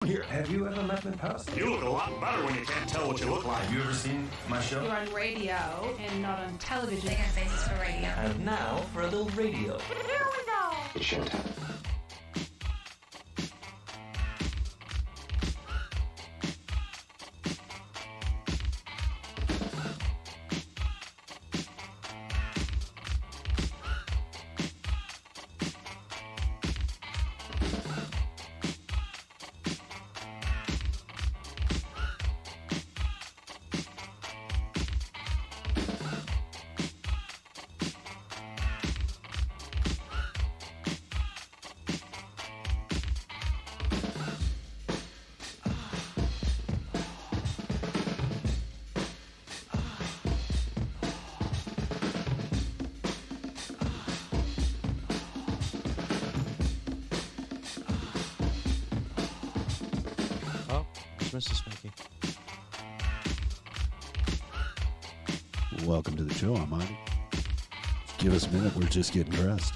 Here, have you ever met me in person? You look a lot better when you can't tell what you look like. Have you ever seen my show? You're on radio and not on television. They got faces for radio. And now for a little radio. Here we go. It's showtime. Mr. Spanky. Welcome to the show. I'm Monty. Give us a minute. We're just getting dressed.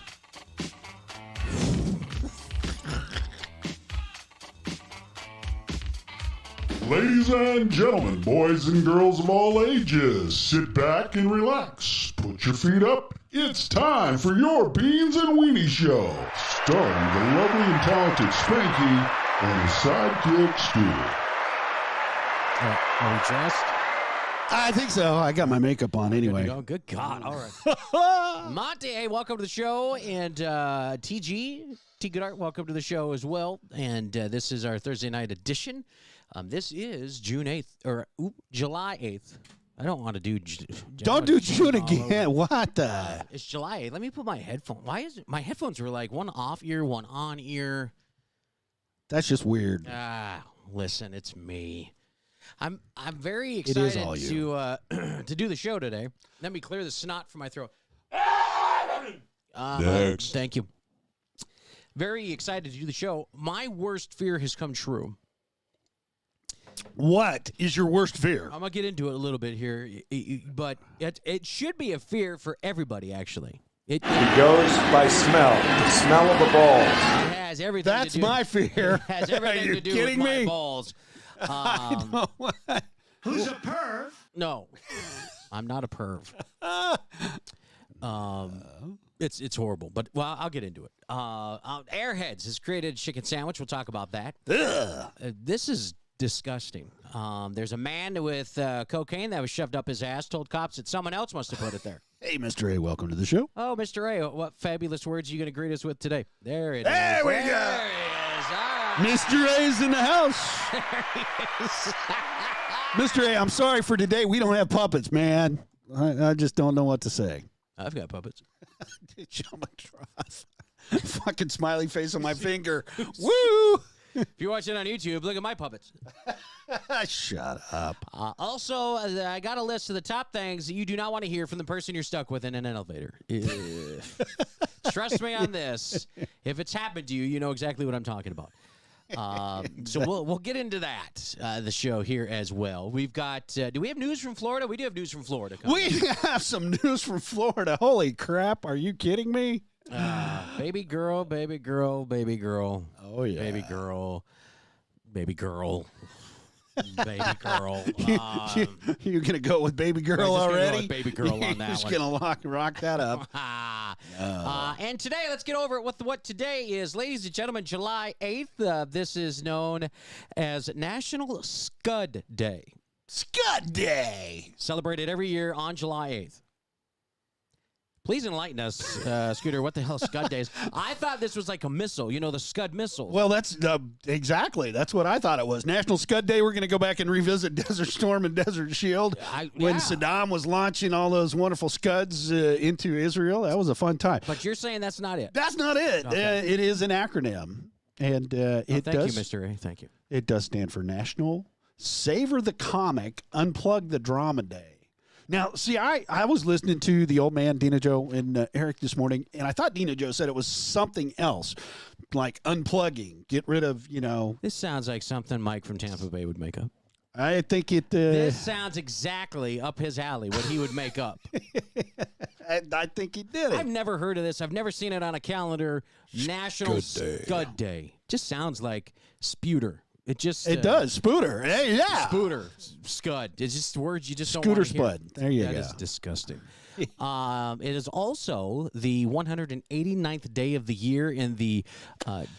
Ladies and gentlemen, boys and girls of all ages, sit back and relax. Put your feet up. It's time for your Beans and Weenies show, starring the lovely and talented Spanky and his sidekick Stu. Are we dressed? I think so. I got my makeup on anyway. Good God. All right. Monty, hey, welcome to the show. And T Goodart, welcome to the show as well. And this is our Thursday night edition. This is June 8th, or July 8th. I don't want to do... Don't do June again. What the? It's July 8th. Let me put my headphones... Why is it... My headphones were like one off ear, one on ear. That's just weird. Listen, it's me. I'm very excited to do the show today. Let me clear the snot from my throat. Next. Thank you. Very excited to do the show. My worst fear has come true. What is your worst fear? I'm going to get into it a little bit here, but it should be a fear for everybody, actually. It goes by smell. The smell of the balls. It has everything That's to do. my fear. It has everything Are you to do kidding with me? my balls. I know what. Who's a perv? No, I'm not a perv. It's horrible, but well, I'll get into it. Airheads has created a chicken sandwich. We'll talk about that. This is disgusting. There's a man with cocaine that was shoved up his ass. Told cops that someone else must have put it there. Hey, Mr. A, welcome to the show. Oh, Mr. A, what fabulous words are you going to greet us with today? There it is. There we go. There it is. All right. Mr. A's in the house. There he is. Mr. A, I'm sorry for today. We don't have puppets, man. I just don't know what to say. I've got puppets. Show my trough. Fucking smiley face on my finger. Woo! If you're watching on YouTube, look at my puppets. Shut up. Also, I got a list of the top things that you do not want to hear from the person you're stuck with in an elevator. Trust me on this. If it's happened to you, you know exactly what I'm talking about. So we'll get into that, the show here as well. We've got, do we have news from Florida? We do have news from Florida. We have some news from Florida. Holy crap. Are you kidding me? Baby girl, baby girl, baby girl. Oh, yeah. Baby girl, baby girl. Baby girl. You're going to go with baby girl We're just gonna already? go with baby girl on that Just one. going to rock that up. And today, let's get over what today is. Ladies and gentlemen, July 8th, this is known as National Scud Day. Scud Day. Celebrated every year on July 8th. Please enlighten us, Scooter. What the hell Scud Day is? I thought this was like a missile, the Scud missile. Well, that's exactly. That's what I thought it was. National Scud Day. We're going to go back and revisit Desert Storm and Desert Shield when Saddam was launching all those wonderful Scuds into Israel. That was a fun time. But you're saying that's not it. That's not it. Okay. It is an acronym. And Thank you, Mr. A. Thank you. It does stand for National Savor the Comic, Unplug the Drama Day. Now, see, I was listening to the old man, Dina Joe, and Eric this morning, and I thought Dina Joe said it was something else, like unplugging, get rid of, This sounds like something Mike from Tampa Bay would make up. I think it... This sounds exactly up his alley, what he would make up. I think he did it. I've never heard of this. I've never seen it on a calendar. National Scud Day. Scud Day. Just sounds like Sputer. It just It does. Spooter. Hey, yeah. Spooter, scud. It's just words you just don't Scooter want to hear. spud. There you That go. is disgusting. It is also the 189th day of the year in the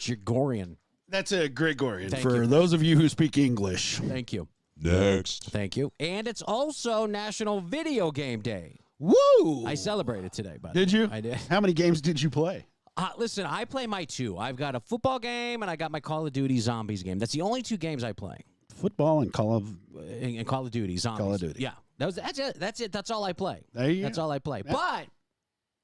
Gregorian. That's a Gregorian Thank for you. those of you who speak English. Thank you. Next. Thank you. And it's also National Video Game Day. Woo! I celebrated today, by the Did way. you? I did. How many games did you play? Listen, I play my two. I've got a football game and I got my Call of Duty Zombies game. That's the only two games I play. Football and Call of. In Call of Duty Zombies. Call of Duty. Yeah. That's it. That's it. That's all I play. There you That's go. all I play. Yeah. But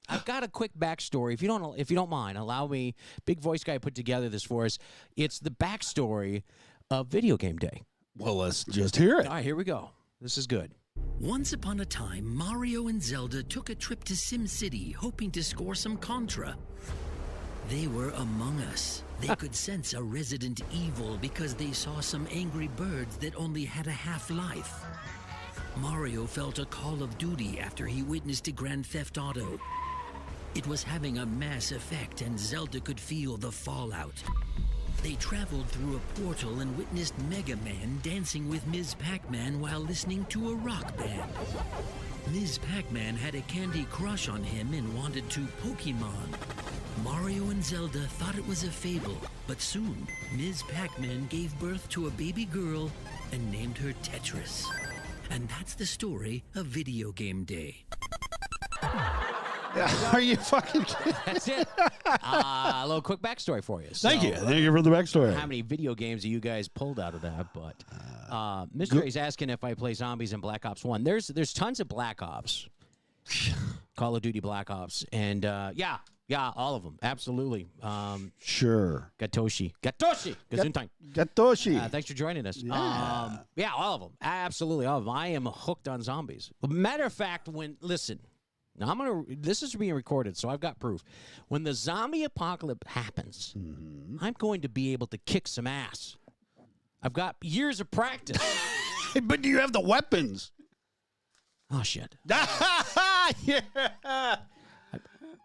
I've got a quick backstory. If you don't mind, allow me. Big voice guy put together this for us. It's the backstory of Video Game Day. Well, let's just hear it. All right, here we go. This is good. Once upon a time, Mario and Zelda took a trip to Sim City, hoping to score some Contra. They were among us. They could sense a resident evil because they saw some angry birds that only had a half-life. Mario felt a call of duty after he witnessed a Grand Theft Auto. It was having a mass effect, and Zelda could feel the fallout. They traveled through a portal and witnessed Mega Man dancing with Ms. Pac-Man while listening to a rock band. Ms. Pac-Man had a candy crush on him and wanted to Pokemon. Mario and Zelda thought it was a fable, but soon Ms. Pac-Man gave birth to a baby girl and named her Tetris. And that's the story of Video Game Day. Are you fucking kidding? That's it. A little quick backstory for you. Thank you. Thank you for the backstory. How many video games you guys pulled out of that? But Mr. A's asking if I play zombies in Black Ops 1. There's tons of Black Ops. Call of Duty Black Ops. And yeah, all of them. Absolutely. Sure. Gatoshi. Gesundheit. Gatoshi. Thanks for joining us. Yeah. All of them. Absolutely all of them. I am hooked on zombies. Matter of fact, now this is being recorded, so I've got proof. When the zombie apocalypse happens, I'm going to be able to kick some ass. I've got years of practice. But do you have the weapons? Oh, shit. Yeah.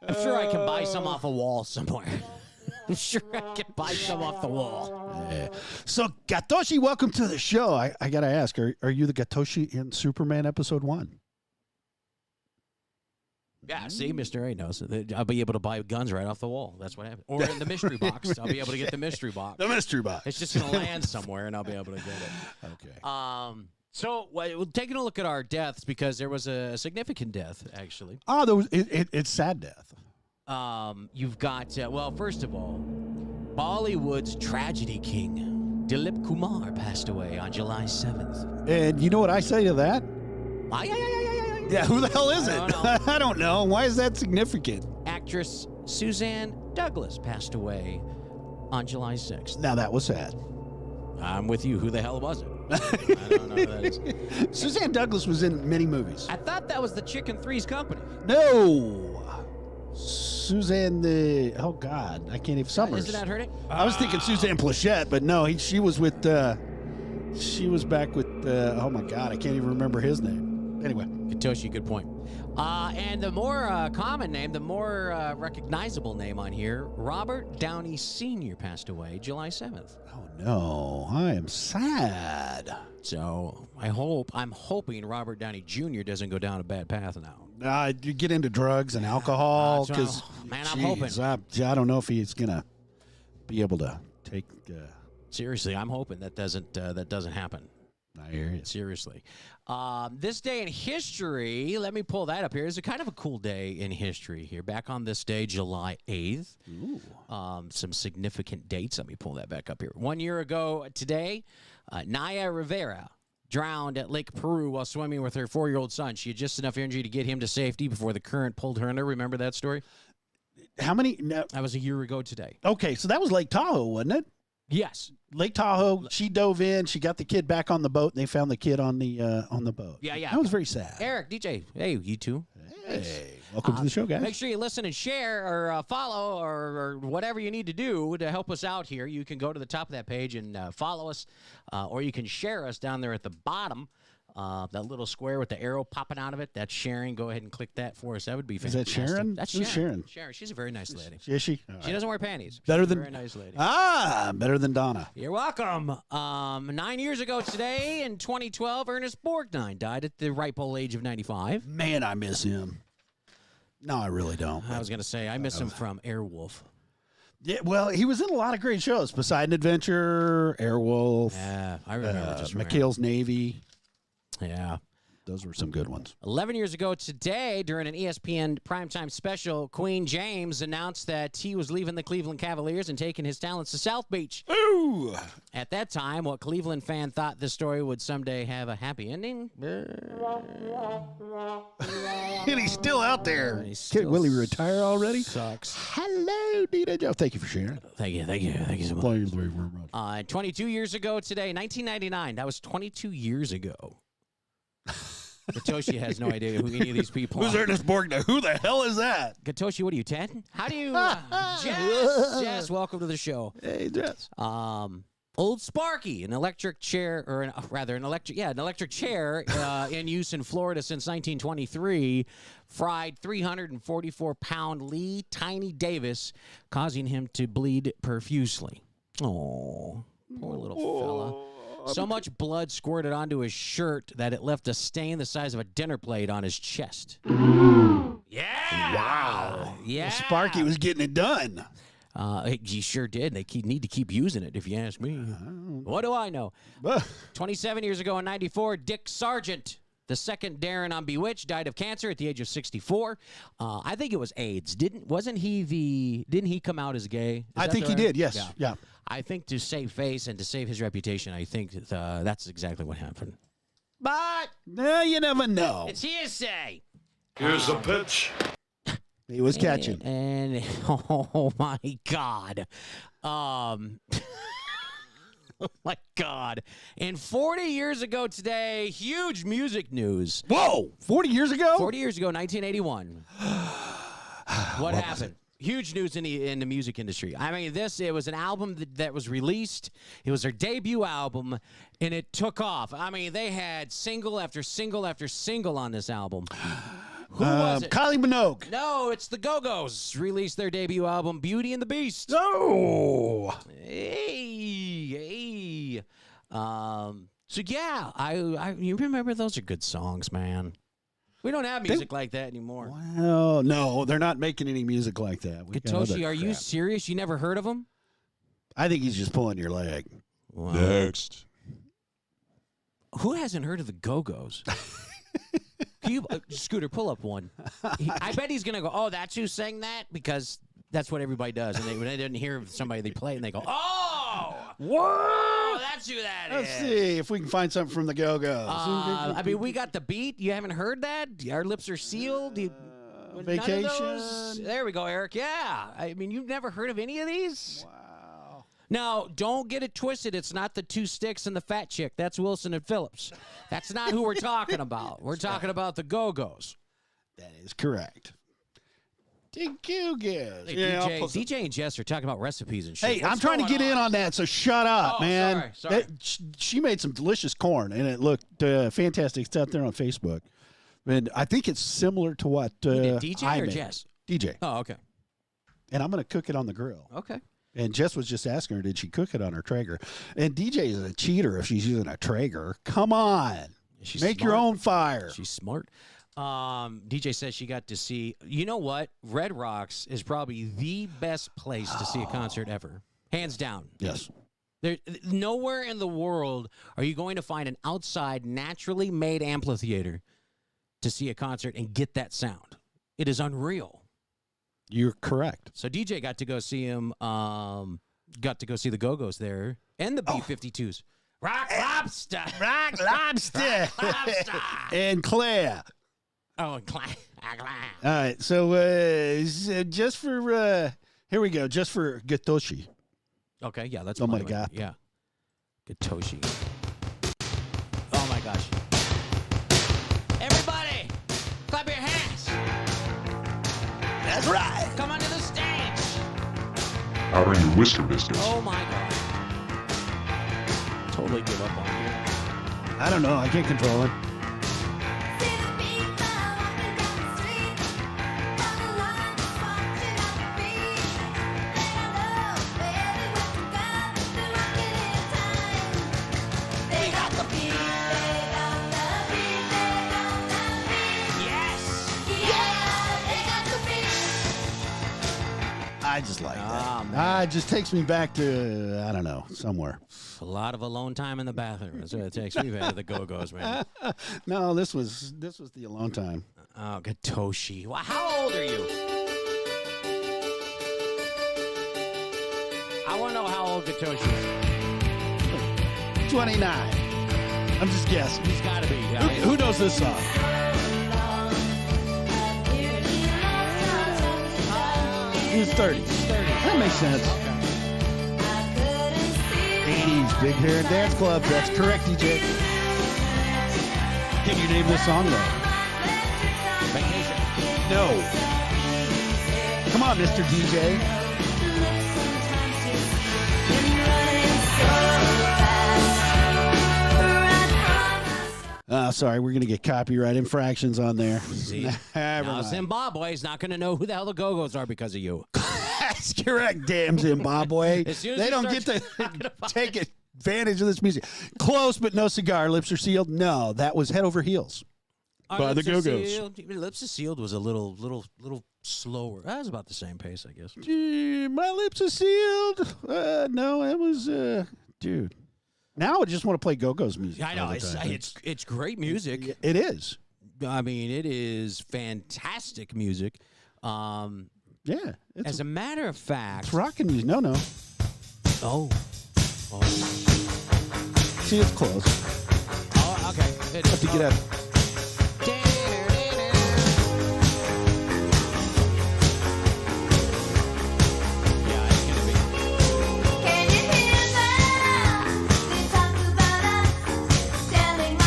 I'm sure I can buy some off a wall somewhere. I'm sure I can buy some off the wall. Yeah. So, Gatoshi, welcome to the show. I got to ask, are you the Gatoshi in Superman Episode 1? Yeah, see, Mr. A knows. I'll be able to buy guns right off the wall. That's what happened. Or in the mystery box. I'll be able to get the mystery box. The mystery box. It's just going to land somewhere, and I'll be able to get it. Okay. So, we're taking a look at our deaths because there was a significant death, actually. Oh, it's sad death. You've got, well, first of all, Bollywood's tragedy king, Dilip Kumar, passed away on July 7th. And you know what I say to that? Yeah, who the hell is it? I don't know. Why is that significant? Actress Suzanne Douglas passed away on July 6th. Now, that was sad. I'm with you. Who the hell was it? I don't know who that is. Suzanne Douglas was in many movies. I thought that was the Chicken Three's company. No. Suzanne oh God, I can't even. Summers. Isn't that her name? I was thinking Suzanne Plachette, but no, she was with, she was back with, oh my God, I can't even remember his name. Anyway. Katoshi, good point. And the more common name, the more recognizable name on here, Robert Downey Sr. passed away July 7th. Oh no, I am sad. So I'm hoping Robert Downey Jr. doesn't go down a bad path now. You get into drugs and alcohol because, I'm hoping. I don't know if he's gonna be able to take. Seriously, I'm hoping that doesn't happen. I hear you. Seriously. This day in history, let me pull that up here. It's a kind of a cool day in history here. Back on this day, July 8th. Ooh. Some significant dates. Let me pull that back up here. 1 year ago today, Naya Rivera drowned at Lake Peru while swimming with her 4-year-old son. She had just enough energy to get him to safety before the current pulled her under. Remember that story? How many? No. That was a year ago today. Okay, so that was Lake Tahoe, wasn't it? Yes. Lake Tahoe. She dove in. She got the kid back on the boat, and they found the kid on the boat. Yeah. That was very sad. Eric, DJ, hey, you two. Hey, welcome to the show, guys. Make sure you listen and share or follow or whatever you need to do to help us out here. You can go to the top of that page and follow us, or you can share us down there at the bottom. That little square with the arrow popping out of it, that's Sharon. Go ahead and click that for us. That would be Is fantastic. that Sharon? That's Who's Sharon. Sharon? Sharon. She's a very nice lady. Is she? She doesn't wear panties. Better She's than a very nice lady. better than Donna. You're welcome. 9 years ago today, in 2012, Ernest Borgnine died at the ripe old age of 95. Man, I miss him. No, I really don't. I was going to say, I miss him from Airwolf. Yeah, well, he was in a lot of great shows. Poseidon Adventure, Airwolf. Yeah, I remember. McHale's Navy. Yeah. Those were some good ones. 11 years ago today, during an ESPN primetime special, Queen James announced that he was leaving the Cleveland Cavaliers and taking his talents to South Beach. Ooh! At that time, what Cleveland fan thought this story would someday have a happy ending? And he's still out there. Will he retire already? Sucks. Hello, Dina Joe. Thank you for sharing. Thank you so much. Thank you very much. 22 years ago today, 1999. That was 22 years ago. Gatoshi has no idea who any of these people Who's are. Ernest Borgnine? Who the hell is that? Gatoshi, what are you, 10? How do you... Jess, welcome to the show. Hey, Jess. Old Sparky, an electric chair, or an electric chair in use in Florida since 1923, fried 344-pound Lee Tiny Davis, causing him to bleed profusely. Oh, poor little fella. So much blood squirted onto his shirt that it left a stain the size of a dinner plate on his chest. Yeah! Wow. Yeah. Well, Sparky was getting it done. He sure did. They need to keep using it, if you ask me. What do I know? 27 years ago in 94, Dick Sargent, the second Darren on Bewitched, died of cancer at the age of 64. I think it was AIDS. Didn't he come out as gay? I think he did, yes. Yeah. I think to save face and to save his reputation, I think that's exactly what happened. But you never know. it's hearsay. Here's the pitch. He was catching. And oh my God. Oh my God. And 40 years ago today, huge music news. Whoa! 40 years ago? 40 years ago, 1981. What happened? Huge news in the music industry. I mean, it was an album that was released. It was their debut album, and it took off. I mean, they had single after single after single on this album. Who was it? Kylie Minogue. No, it's the Go-Go's. Released their debut album, Beauty and the Beast. Oh! Hey. So, yeah, you remember those are good songs, man. We don't have music like that anymore. Well, no, they're not making any music like that. Gatoshi, are you serious? You never heard of them? I think he's just pulling your leg. Wow. Next. Who hasn't heard of the Go-Go's? Can you, Scooter, pull up one. I bet he's going to go, oh, that's who sang that? Because that's what everybody does. And when they didn't hear somebody, they play it, and they go, oh! Whoa! That's who that Let's is. see if we can find something from the Go-Go's. I mean, we got the beat. You haven't heard that? Our lips are sealed. Vacation. There we go, Eric. Yeah. I mean, you've never heard of any of these? Wow. Now, don't get it twisted. It's not the two sticks and the fat chick. That's Wilson and Phillips. That's not who we're talking about. We're talking about the Go-Go's. That is correct. The Go-Go's. Hey, DJ and Jess are talking about recipes and shit. Hey, What's I'm trying to get in on that, so shut up, man. Sorry. She made some delicious corn, and it looked fantastic. It's out there on Facebook. And I think it's similar to what DJ I or made. Jess? DJ. Oh, okay. And I'm going to cook it on the grill. Okay. And Jess was just asking her, did she cook it on her Traeger? And DJ is a cheater if she's using a Traeger. Come on. Make your own fire. She's smart. DJ says she got to see, you know what? Red Rocks is probably the best place to see a concert ever. Hands down. Yes. Nowhere in the world are you going to find an outside, naturally made amphitheater to see a concert and get that sound. It is unreal. You're correct. So DJ got to go see him, got to go see the Go-Go's there and the B-52s. Rock Lobster. Rock Lobster. Rock Lobster. And Claire. Oh, and Claire. All right. So just for, here we go. Just for Gatoshi. Okay, yeah, that's Oh, my God. Yeah. Gatoshi. Oh, my gosh. Everybody, clap your hands. That's right. Come onto the stage. How are your whisker biscuits? Oh, my God. Totally give up on you. I don't know. I can't control it. just like Ah, that. man. It just takes me back to, I don't know, somewhere. A lot of alone time in the bathroom. That's what it takes me back to the Go-Go's, man. No, this was the alone time. Oh, Gatoshi. Well, how old are you? I want to know how old Gatoshi is. 29. I'm just guessing. He's got to be. Who knows this song? He's 30. That makes sense. 80s, Big Hair and Dance Club. That's correct, DJ. Can you name this song, though? Vacation. No. Come on, Mr. DJ. Sorry, we're going to get copyright infractions on there. See? Now Zimbabwe's not going to know who the hell the Go-Go's are because of you. That's correct, damn Zimbabwe. As soon as They you don't start get to take advantage of this music. Close, but no cigar. Lips are sealed. No, that was Head Over Heels by the Go-Go's. Lips are Sealed was a little slower. That was about the same pace, I guess. Gee, my lips are sealed. No, it was, dude. Now I just want to play Go-Go's music. I know all the time. it's great music. It is. I mean, it is fantastic music. Yeah. As a matter of fact, It's rocking music. No. oh, See, it's close. okay. Have to get up. Yeah, it's gonna be. Can you hear them? They talk about us, telling my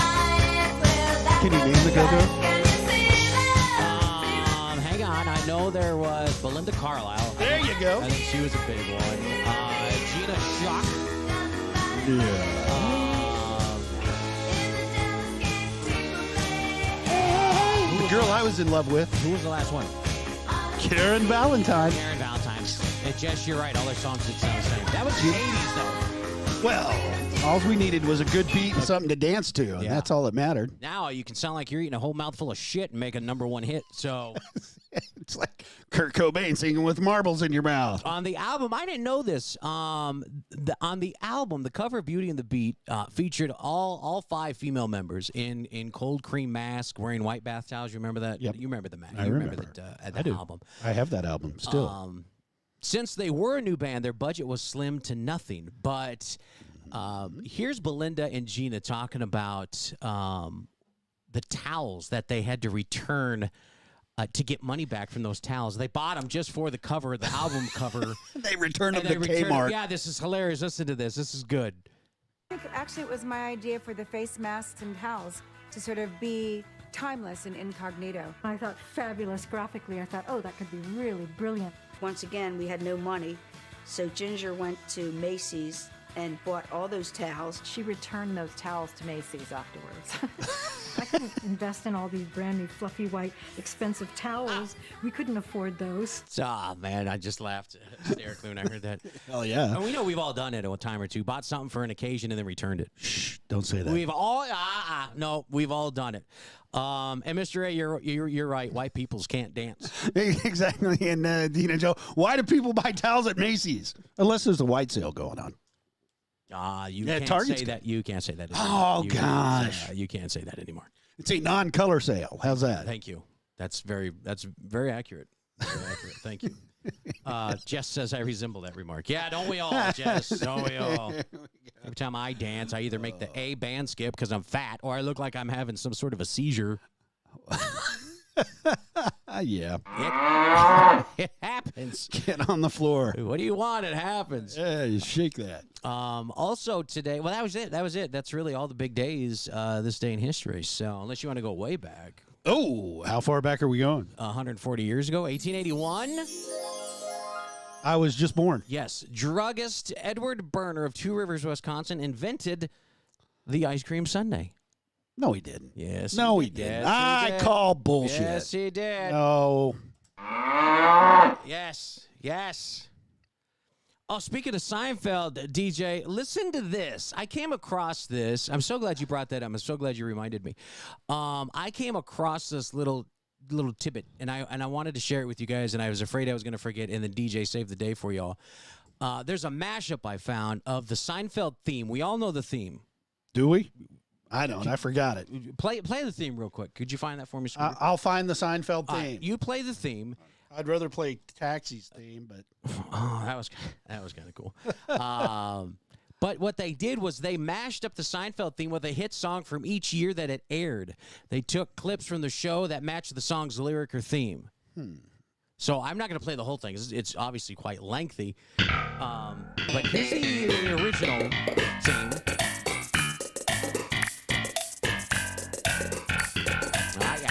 well, that Can you name the Go-Go? Can you see them? Hang on. I know there was Belinda Carlisle. There you go. I think she was a big one. Gina Shock. Yeah. The girl I was in love with, Who was the last one? Karen Valentine. Karen Valentine. Jess, you're right. All their songs did sound the same. That was the 80s, though. Well, all we needed was a good beat and something to dance to, and Yeah. that's all that mattered. Now you can sound like you're eating a whole mouthful of shit and make a #1 hit. So It's like Kurt Cobain singing with marbles in your mouth. on the album, I didn't know this. On the album, the cover Beauty and the Beat featured all 5 female members in cold cream mask, wearing white bath towels. You remember that? Yep. You remember the mask? I You remember. that I do. album. I have that album still. Since they were a new band, their budget was slim to nothing. But here's Belinda and Gina talking about the towels that they had to return to get money back from those towels. They bought them just for the cover, the album cover. They returned them and to they returned- Kmart. Yeah, this is hilarious. Listen to this. This is good. Actually, it was my idea for the face masks and towels to sort of be timeless and incognito. I thought fabulous graphically. I thought, oh, that could be really brilliant. Once again, we had no money, so Ginger went to Macy's and bought all those towels. She returned those towels to Macy's afterwards. I couldn't invest in all these brand new fluffy white expensive towels. We couldn't afford those. Man, I just laughed hysterically when I heard that. Oh, yeah. And we know we've all done it at a time or two. Bought something for an occasion and then returned it. Shh, don't say that. We've all no, we've all done it. And Mr. A, you're right. White peoples can't dance. Exactly. And Dean and Joe, why do people buy towels at Macy's? Unless there's a white sale going on. You Yeah, can't Target's say that. You can't say that anymore. Oh, You gosh. can't, you can't say that anymore. It's a non-color sale. How's that? Thank you. That's very accurate. Very accurate. Thank you. Jess says I resemble that remark. Yeah, don't we all, Jess? Don't we all? Every time I dance, I either make the A band skip because I'm fat, or I look like I'm having some sort of a seizure. Yeah. It happens. Get on the floor. What do you want? It happens. Yeah, you shake that. Also today, well, that was it. That's really all the big days this day in history. So unless you want to go way back. Oh, how far back are we going? 140 years ago, 1881. I was just born. Yes. Druggist Edward Berner of Two Rivers, Wisconsin, invented the ice cream sundae. No, he didn't. Yes. No, he didn't. I call bullshit. Yes, he did. No. Yes. Oh, speaking of Seinfeld, DJ, listen to this. I came across this. I'm so glad you brought that up. I'm so glad you reminded me. I came across this little little tidbit, and I wanted to share it with you guys, and I was afraid I was going to forget, and then DJ saved the day for y'all. There's a mashup I found of the Seinfeld theme. We all know the theme. Do we? I don't. I forgot it. Play the theme real quick. Could you find that for me, Scooter? I'll find the Seinfeld theme. You play the theme. I'd rather play Taxi's theme, but that was kind of cool. But what they did was they mashed up the Seinfeld theme with a hit song from each year that it aired. They took clips from the show that matched the song's lyric or theme. So I'm not going to play the whole thing. It's obviously quite lengthy. But here's the original theme.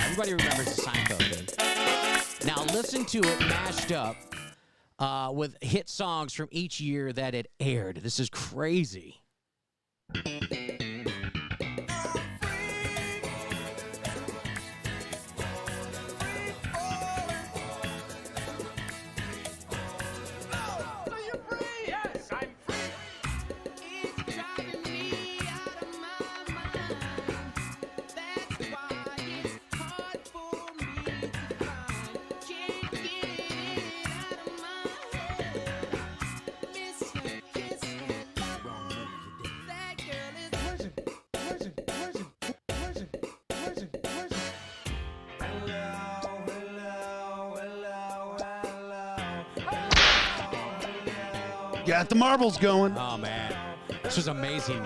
Everybody remembers the Seinfeld theme. Now listen to it mashed up with hit songs from each year that it aired. This is crazy. got the marbles going. Oh, man. This was amazing.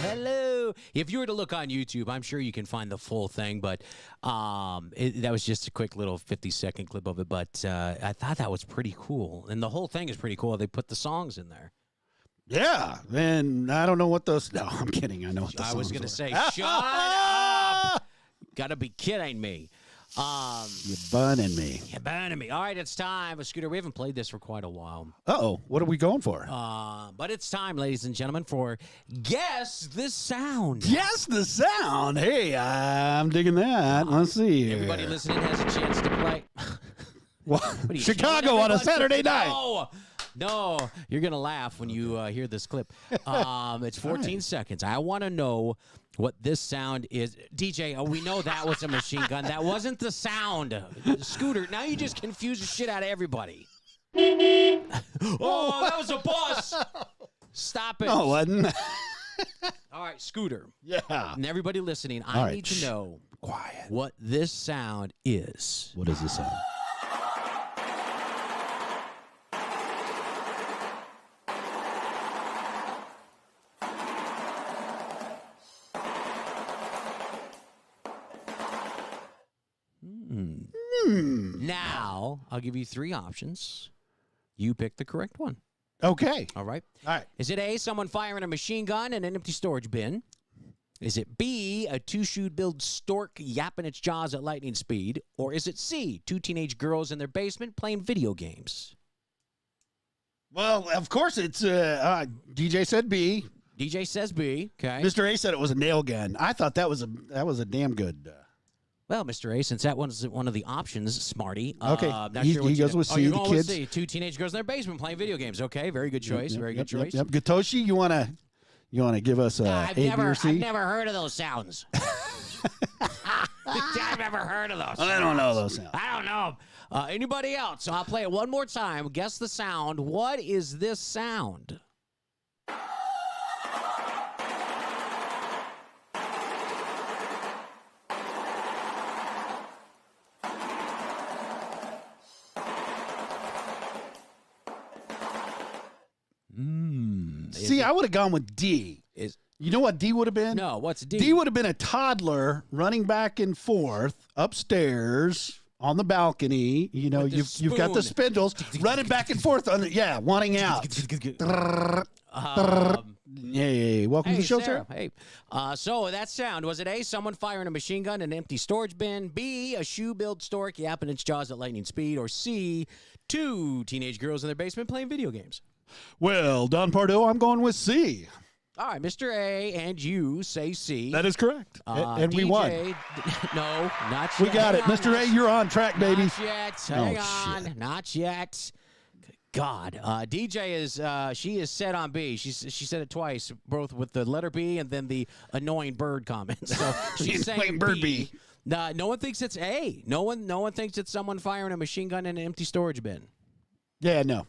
Hello. If you were to look on YouTube, I'm sure you can find the full thing, but that was just a quick little 50-second clip of it, but I thought that was pretty cool. And the whole thing is pretty cool. They put the songs in there. Yeah, and I don't know what those... No, I'm kidding. I know what the songs I was going to say, shut up. Gotta be kidding me. You're burning me. You're burning me. All right, it's time. Scooter, we haven't played this for quite a while. Uh-oh. What are we going for? But it's time, ladies and gentlemen, for Guess the Sound. Guess the Sound. Hey, I'm digging that. Let's see here. Everybody listening has a chance to play. What? Chicago on a Saturday night. No, you're going to laugh when you hear this clip. It's 14 seconds. I want to know what this sound is. DJ, we know that was a machine gun. That wasn't the sound. Scooter, now you just confuse the shit out of everybody. Oh, that was a bus. Stop it. No, it wasn't. All right, Scooter. Yeah. And everybody listening, I need to know what this sound is. What is this sound? Now, I'll give you three options. You pick the correct one. Okay. All right. All right. Is it A, someone firing a machine gun in an empty storage bin? Is it B, a two-shoe-billed stork yapping its jaws at lightning speed? Or is it C, two teenage girls in their basement playing video games? Well, of course it's DJ said B. DJ says B. Okay. Mr. A said it was a nail gun. I thought that was a damn good. Well, Mr. A, since that was one of the options, Smarty. Okay. Not He sure what goes with C, you're the going kids. with C. Two teenage girls in their basement playing video games. Okay, very good choice. Very good choice. Yep. Gatoshi, you wanna give us A, B, or C? I've never heard of those sounds. I've never heard of those sounds. I don't know those sounds. I don't know. Anybody else? So I'll play it one more time. Guess the sound. What is this sound? See, I would have gone with D. You know what D would have been? No, what's D? D would have been a toddler running back and forth upstairs on the balcony. You know, you've got the spindles running back and forth on the wanting out. Hey, welcome to the show, Sarah. Hey, so that sound, was it A, someone firing a machine gun in an empty storage bin, B, a shoe-billed stork yapping its jaws at lightning speed, or C, two teenage girls in their basement playing video games? Well, Don Pardo, I'm going with C. All right, Mr. A, and you say C. That is correct. And we DJ, won. No, not yet. We got it. Mr. A, you're on track, baby. Not yet. Hang on. Not yet. God. DJ is she is set on B. She said it twice, both with the letter B and then the annoying bird comment. So she's saying bird B. No one thinks it's A. No one thinks it's someone firing a machine gun in an empty storage bin. Yeah, no.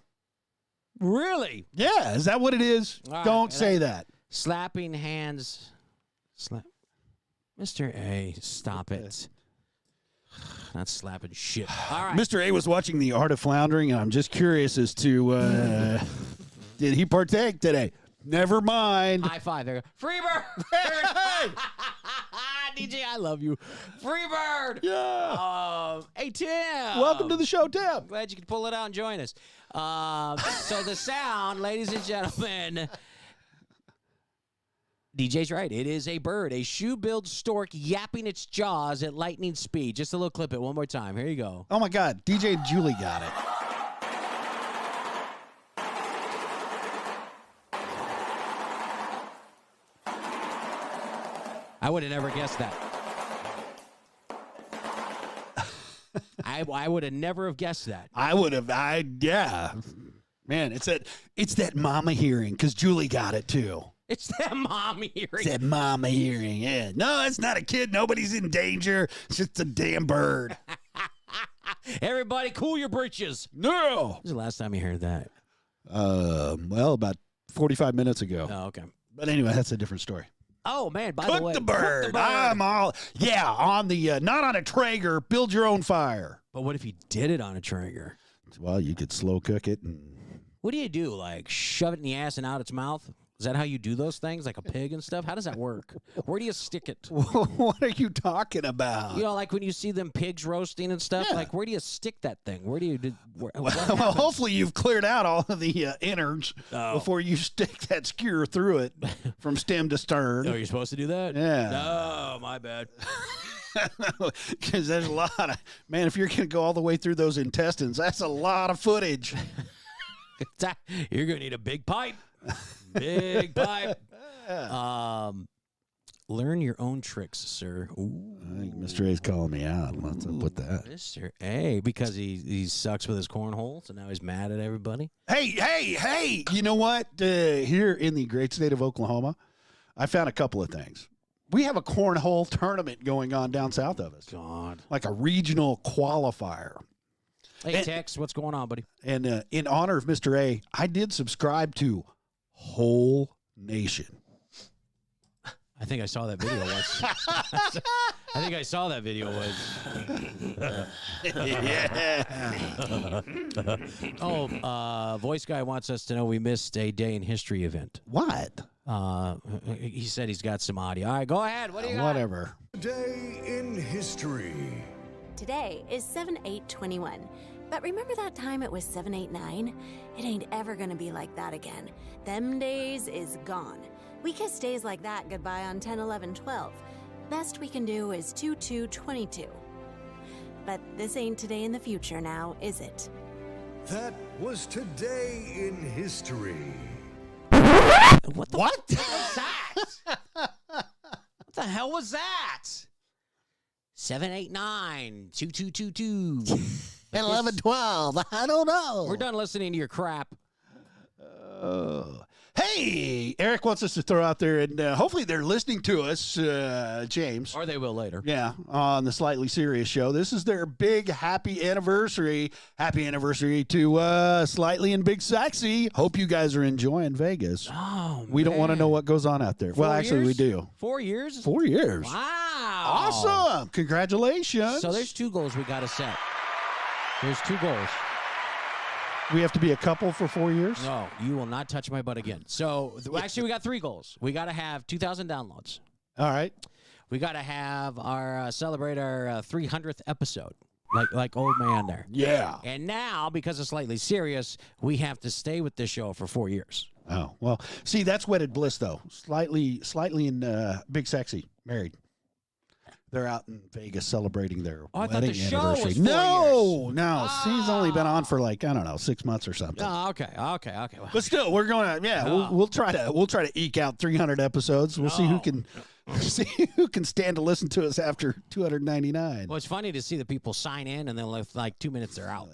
Really? Yeah, is that what it is? All Don't right, say that. Slapping hands. Mr. A, stop it. Not slapping shit. All right. Mr. A was watching The Art of Floundering, and I'm just curious as to did he partake today? Never mind. High five there. Freebird! DJ, I love you. Freebird! Yeah. Hey, Tim. Welcome to the show, Tim. Glad you could pull it out and join us. So the sound, ladies and gentlemen, DJ's right. It is a bird, a shoe-billed stork yapping its jaws at lightning speed. Just a little clip it one more time. Here you go. Oh, my God. DJ and Julie got it. I would have never guessed that. I would have never have guessed that. Yeah. Man, it's that mama hearing, because Julie got it, too. It's that mom hearing. It's that mama hearing, yeah. No, it's not a kid. Nobody's in danger. It's just a damn bird. Everybody, cool your britches. No. When was the last time you heard that? Well, about 45 minutes ago. Oh, okay. But anyway, that's a different story. Oh, man, by Cook the way. the bird. Cook the bird. I'm all, yeah, on the, not on a Traeger, build your own fire. But what if you did it on a Traeger? Well, you could slow cook it. And What do you do? Like shove it in the ass and out its mouth? Is that how you do those things, like a pig and stuff? How does that work? Where do you stick it? What are you talking about? You know, like when you see them pigs roasting and stuff, Yeah. like where do you stick that thing? Where do you do? Well, hopefully you've cleared out all of the innards before you stick that skewer through it from stem to stern. Oh, you're supposed to do that? Yeah. No, my bad. Because there's a lot of, man, if you're going to go all the way through those intestines, that's a lot of footage. You're going to need a big pipe. Big pipe. Learn your own tricks, sir. Ooh. I think Mr. A's calling me out. What's up with that? Mr. A, because he sucks with his cornhole, so now he's mad at everybody. Hey, you know what? Here in the great state of Oklahoma, I found a couple of things. We have a cornhole tournament going on down south of us. God. Like a regional qualifier. Hey, Tex, what's going on, buddy? And in honor of Mr. A, I did subscribe to Whole Nation. I think I saw that video once. I think I saw that video once. Yeah. Voice guy wants us to know we missed a Day in History event. What? He said he's got some audio. All right, go ahead. What do you got? Whatever. Day in history. Today is 7/8/21. But remember that time it was 7/8/9? It ain't ever gonna be like that again. Them days is gone. We kiss days like that goodbye on 10/11/12. Best we can do is 2/2/22. But this ain't today in the future now, is it? That was today in history. What the hell was that? What the hell was that? 7/8/9 2222 11/12. I don't know. We're done listening to your crap. Hey, Eric wants us to throw out there, and hopefully they're listening to us, James. Or they will later. Yeah, on the Slightly Serious Show. This is their big happy anniversary. Happy anniversary to Slightly and Big Sexy. Hope you guys are enjoying Vegas. Oh, we don't want to know what goes on out there. 4 Well, actually, years? we do. 4 years? 4 years. Wow. Awesome. Congratulations. So there's 2 goals we got to set. There's 2 goals. We have to be a couple for 4 years? No, you will not touch my butt again. So actually, we got 3 goals. We got to have 2,000 downloads. All right. We got to have our celebrate our 300th episode, like old man there. Yeah. And now, because it's Slightly Serious, we have to stay with this show for 4 years. Oh, well, see, that's wedded bliss, though. Slightly and Big Sexy, married. They're out in Vegas celebrating their I thought wedding the show anniversary. was 4 years. No. She's only been on for 6 months or something. Oh, okay. Well, But still, we're going to we'll try to eke out 300 episodes. We'll see who can See who can stand to listen to us after 299. Well, it's funny to see the people sign in, and then like 2 minutes they're out.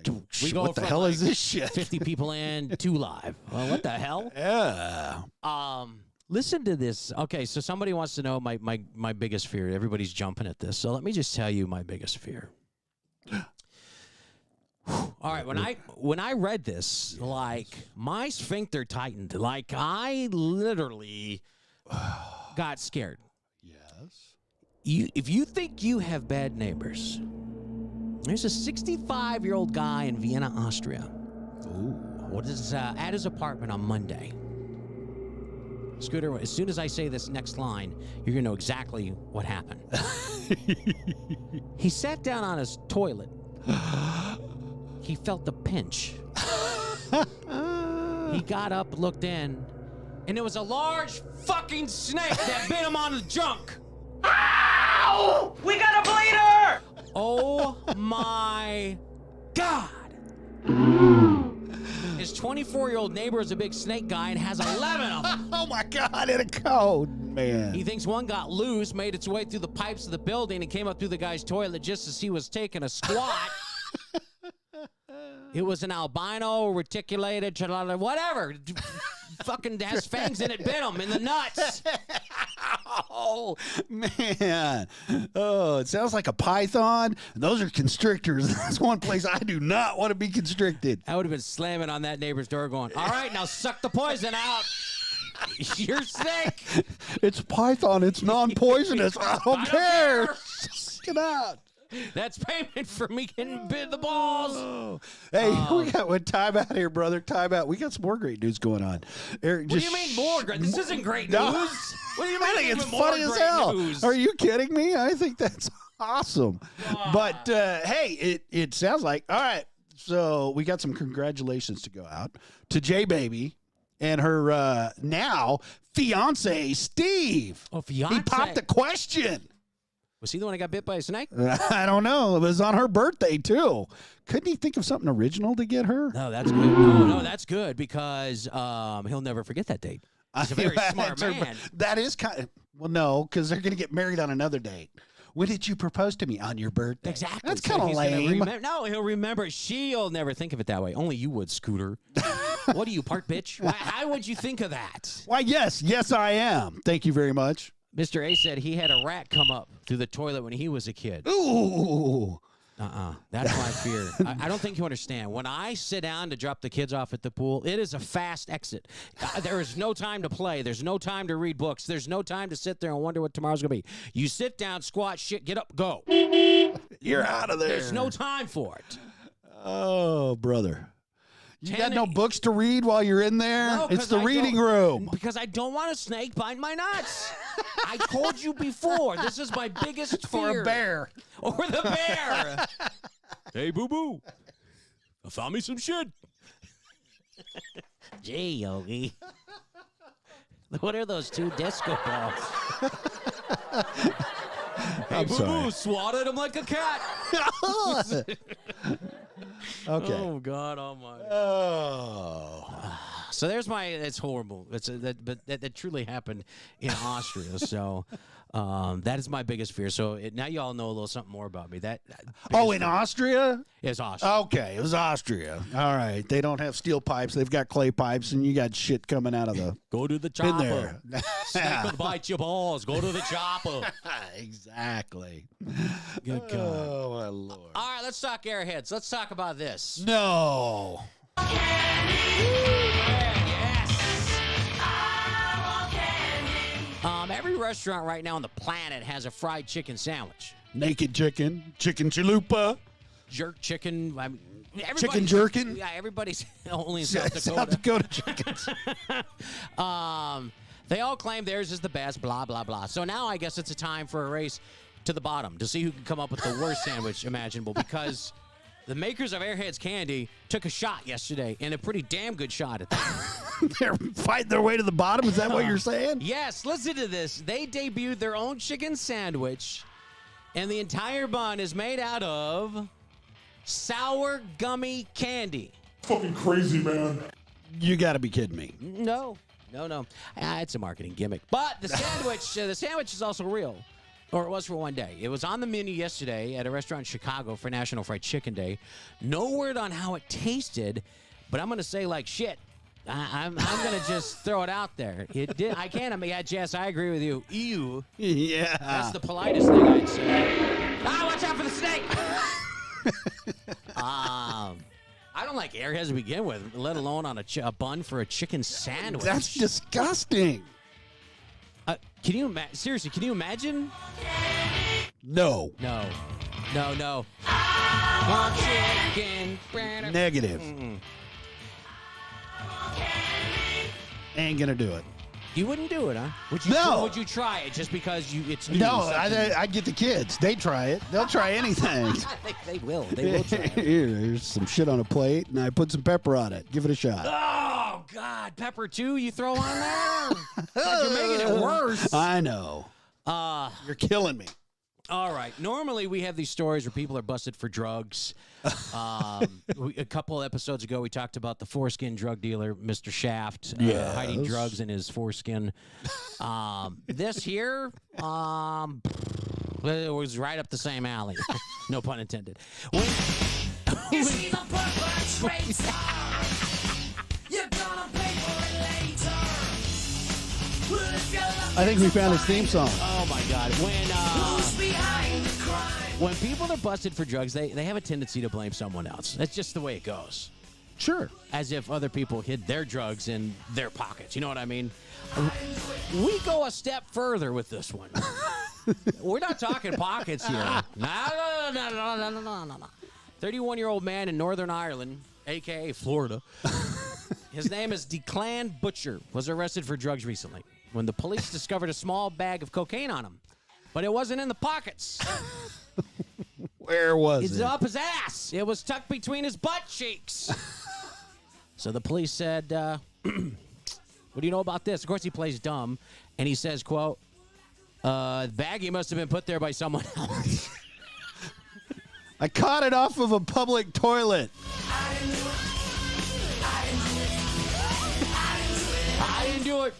What the hell is this shit? 50 people in, 2 live. Well, what the hell? Yeah. Listen to this. Okay, so somebody wants to know my biggest fear. Everybody's jumping at this. So let me just tell you my biggest fear. All right, when I read this, like my sphincter tightened. Like I literally got scared. Yes. If you think you have bad neighbors, there's a 65-year-old guy in Vienna, Austria. Ooh. What is at his apartment on Monday. Scooter, as soon as I say this next line, you're going to know exactly what happened. He sat down on his toilet. He felt the pinch. He got up, looked in, and it was a large fucking snake that bit him on the junk. Ow! We got a bleeder! Oh my God. His 24-year-old neighbor is a big snake guy and has 11 of them. Oh my God, in a code, man. He thinks one got loose, made its way through the pipes of the building, and came up through the guy's toilet just as he was taking a squat. It was an albino, reticulated, whatever. Fucking has fangs in it, bit him in the nuts. Oh, man. Oh, it sounds like a python. Those are constrictors. That's one place I do not want to be constricted. I would have been slamming on that neighbor's door going, all right, now suck the poison out. You're sick. It's python. It's non-poisonous. I don't care. Get out. That's payment for me getting bit the balls. Oh. Hey, we got one time out here, brother. Time out. We got some more great news going on. Eric, what do you mean more great? This isn't great news. No. What do you mean? I think it's funny as hell. News? Are you kidding me? I think that's awesome. But hey, it sounds like all right. So we got some congratulations to go out to J Baby and her now fiance Steve. Oh, fiance. He popped the question. Was he the one that got bit by a snake? I don't know. It was on her birthday, too. Couldn't he think of something original to get her? No, that's good. No, that's good because he'll never forget that date. He's a very smart man. That is kind of, well, no, because they're going to get married on another date. When did you propose to me? On your birthday. Exactly. That's kind of lame. No, he'll remember. She'll never think of it that way. Only you would, Scooter. What are you, part bitch? How would you think of that? Why, yes. Yes, I am. Thank you very much. Mr. A said he had a rat come up through the toilet when he was a kid. Ooh. That's my fear. I don't think you understand. When I sit down to drop the kids off at the pool, it is a fast exit. There is no time to play. There's no time to read books. There's no time to sit there and wonder what tomorrow's going to be. You sit down, squat, shit, get up, go. You're out of there. There's no time for it. Oh, brother. You got no books to read while you're in there? No, it's the reading room. Because I don't want a snake bite my nuts. I told you before. This is my biggest fear. Or a bear. Or the bear. Hey, boo-boo. I found me some shit. Gee, Yogi. What are those 2 disco balls? Hey, boo-boo, swatted him like a cat. Okay. Oh, God almighty. Oh. So there's it's horrible. But that truly happened in Austria. So that is my biggest fear. So now you all know a little something more about me. In Austria? It's Austria. Okay, it was Austria. All right. They don't have steel pipes. They've got clay pipes, and you got shit coming out of the... Go to the chopper. Snake will bite your balls. Go to the chopper. Exactly. Good God. Oh, my Lord. All right, let's talk airheads. Let's talk about this. No. Every restaurant right now on the planet has a fried chicken sandwich. Naked chicken, chicken chalupa, jerk chicken. I mean, chicken jerkin. Yeah, everybody's only in South Dakota. South Dakota chickens. They all claim theirs is the best, blah, blah, blah. So now I guess it's a time for a race to the bottom to see who can come up with the worst sandwich imaginable because the makers of Airheads Candy took a shot yesterday, and a pretty damn good shot at that. They're fighting their way to the bottom? Is that what you're saying? Yes, listen to this. They debuted their own chicken sandwich, and the entire bun is made out of sour gummy candy. Fucking crazy, man. You got to be kidding me. No. No. It's a marketing gimmick. But the sandwich is also real. Or it was for one day. It was on the menu yesterday at a restaurant in Chicago for National Fried Chicken Day. No word on how it tasted, but I'm going to say like shit. I'm going to just throw it out there. It did. I can't. I mean, Jess, I agree with you. Ew. Yeah. That's the politest thing I'd say. Watch out for the snake. I don't like airheads to begin with, let alone on a bun for a chicken sandwich. That's disgusting. Can you seriously? Can you imagine? No. Chicken. Negative. Ain't gonna do it. You wouldn't do it, huh? Would you? No. Would you try it just because it's new? No, I get the kids. They try it. They'll try anything. I think they will. They will try it. Here's some shit on a plate, and I put some pepper on it. Give it a shot. Oh God, pepper too? You throw on there? God, you're making it worse. I know. You're killing me. All right. Normally, we have these stories where people are busted for drugs. A couple episodes ago, we talked about the foreskin drug dealer, Mr. Shaft, hiding drugs in his foreskin. This here it was right up the same alley. No pun intended. I think we found his theme song. Oh, my God. When people are busted for drugs, they have a tendency to blame someone else. That's just the way it goes. Sure. As if other people hid their drugs in their pockets. You know what I mean? We go a step further with this one. We're not talking pockets here. No. 31-year-old man in Northern Ireland, a.k.a. Florida. His name is Declan Butcher, was arrested for drugs recently when the police discovered a small bag of cocaine on him. But it wasn't in the pockets. Where was It's it? up his ass. It was tucked between his butt cheeks. So the police said, what do you know about this? Of course, he plays dumb. And he says, quote, the baggie must have been put there by someone else. I caught it off of a public toilet. I didn't do it.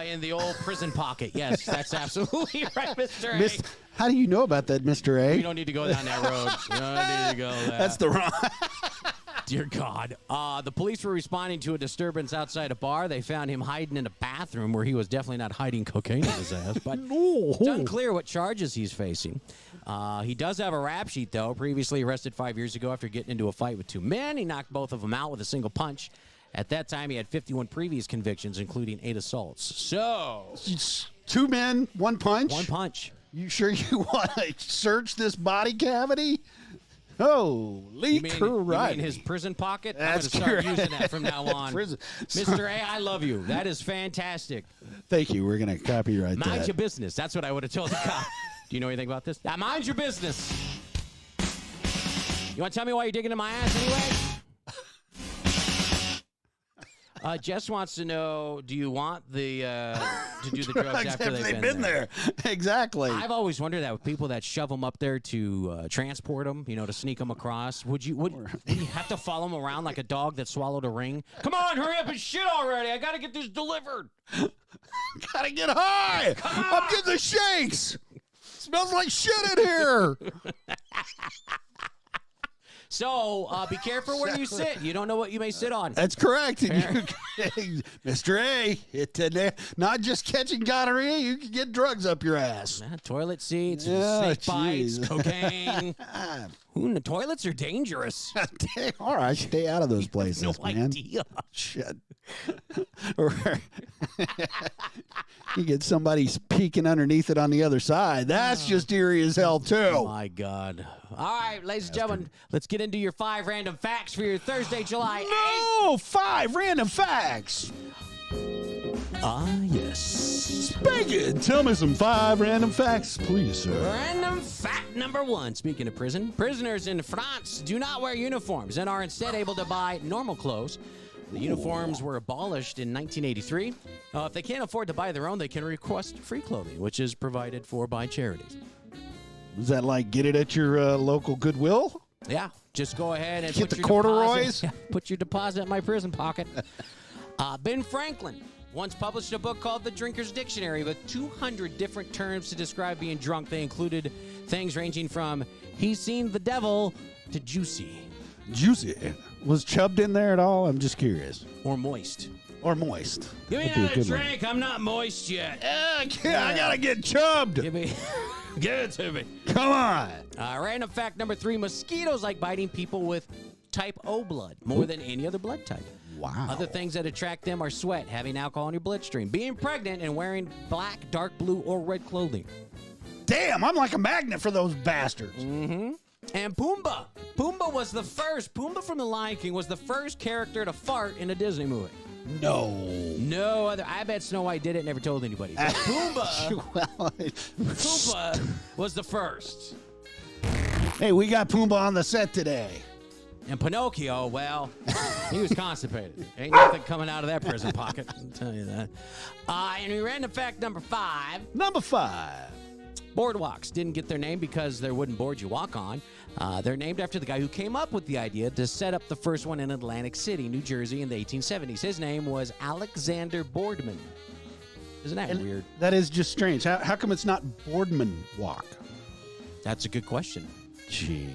In the old prison pocket. Yes, that's absolutely right, Mr. A. How do you know about that, Mr. A? You don't need to go down that road. You don't need to go there. That's the wrong. Dear God. The police were responding to a disturbance outside a bar. They found him hiding in a bathroom where he was definitely not hiding cocaine in his ass. But it's unclear what charges he's facing. He does have a rap sheet, though. Previously arrested 5 years ago after getting into a fight with two men. He knocked both of them out with a single punch. At that time, he had 51 previous convictions, including 8 assaults. So, it's 2 men, 1 punch? 1 punch. You sure you want to search this body cavity? Holy crap. You mean his prison pocket? That's I'm going to start correct. using that from now on. Prison. Mr. A, I love you. That is fantastic. Thank you. We're going to copyright that. Mind your business. That's what I would have told the cop. Do you know anything about this? Mind your business. You want to tell me why you're digging in my ass anyway? Jess wants to know, do you want the to do the drugs after they've been there? Exactly. I've always wondered that with people that shove them up there to transport them, to sneak them across. Would you have to follow them around like a dog that swallowed a ring? Come on, hurry up and shit already. I got to get this delivered. Gotta get high. I'm getting the shakes. Smells like shit in here. So, be careful where you sit. You don't know what you may sit on. That's correct. Mr. A, not just catching gonorrhea, you can get drugs up your ass. Toilet seats, snake bites, cocaine. Toilets are dangerous. All right, stay out of those places, no man. idea. Shit. You get somebody peeking underneath it on the other side. That's just eerie as hell, too. Oh, my God. All right, ladies and gentlemen, let's get into your 5 random facts for your Thursday, July 8th. No, 5 random facts. Yes. Spanky, tell me some 5 random facts, please, sir. Random fact number 1. Speaking of prison, prisoners in France do not wear uniforms and are instead able to buy normal clothes. The uniforms were abolished in 1983. If they can't afford to buy their own, they can request free clothing, which is provided for by charities. Is that like get it at your local Goodwill? Yeah, just go ahead and get put the your corduroys. Put your deposit in my prison pocket. Ben Franklin once published a book called The Drinker's Dictionary with 200 different terms to describe being drunk. They included things ranging from he's seen the devil to juicy. Juicy. Was chubbed in there at all? I'm just curious. Or moist. Or moist. Give me That'd be a another good one. drink. I'm not moist yet. I gotta get chubbed. Give it to me. Come on. Random fact number 3, mosquitoes like biting people with type O blood more than any other blood type. Wow. Other things that attract them are sweat, having alcohol in your bloodstream, being pregnant, and wearing black, dark blue, or red clothing. Damn, I'm like a magnet for those bastards. Mm-hmm. And Pumbaa. Pumbaa from The Lion King was the first character to fart in a Disney movie. No other. I bet Snow White did it and never told anybody. But Pumbaa was the first. Hey, we got Pumbaa on the set today. And Pinocchio, well, he was constipated. Ain't nothing coming out of that prison pocket, I'll tell you that. And random fact number 5. Number 5. Boardwalks didn't get their name because they're wooden boards you walk on. They're named after the guy who came up with the idea to set up the first one in Atlantic City, New Jersey in the 1870s. His name was Alexander Boardman. Isn't that weird? That is just strange. How come it's not Boardman Walk? That's a good question. Jeez.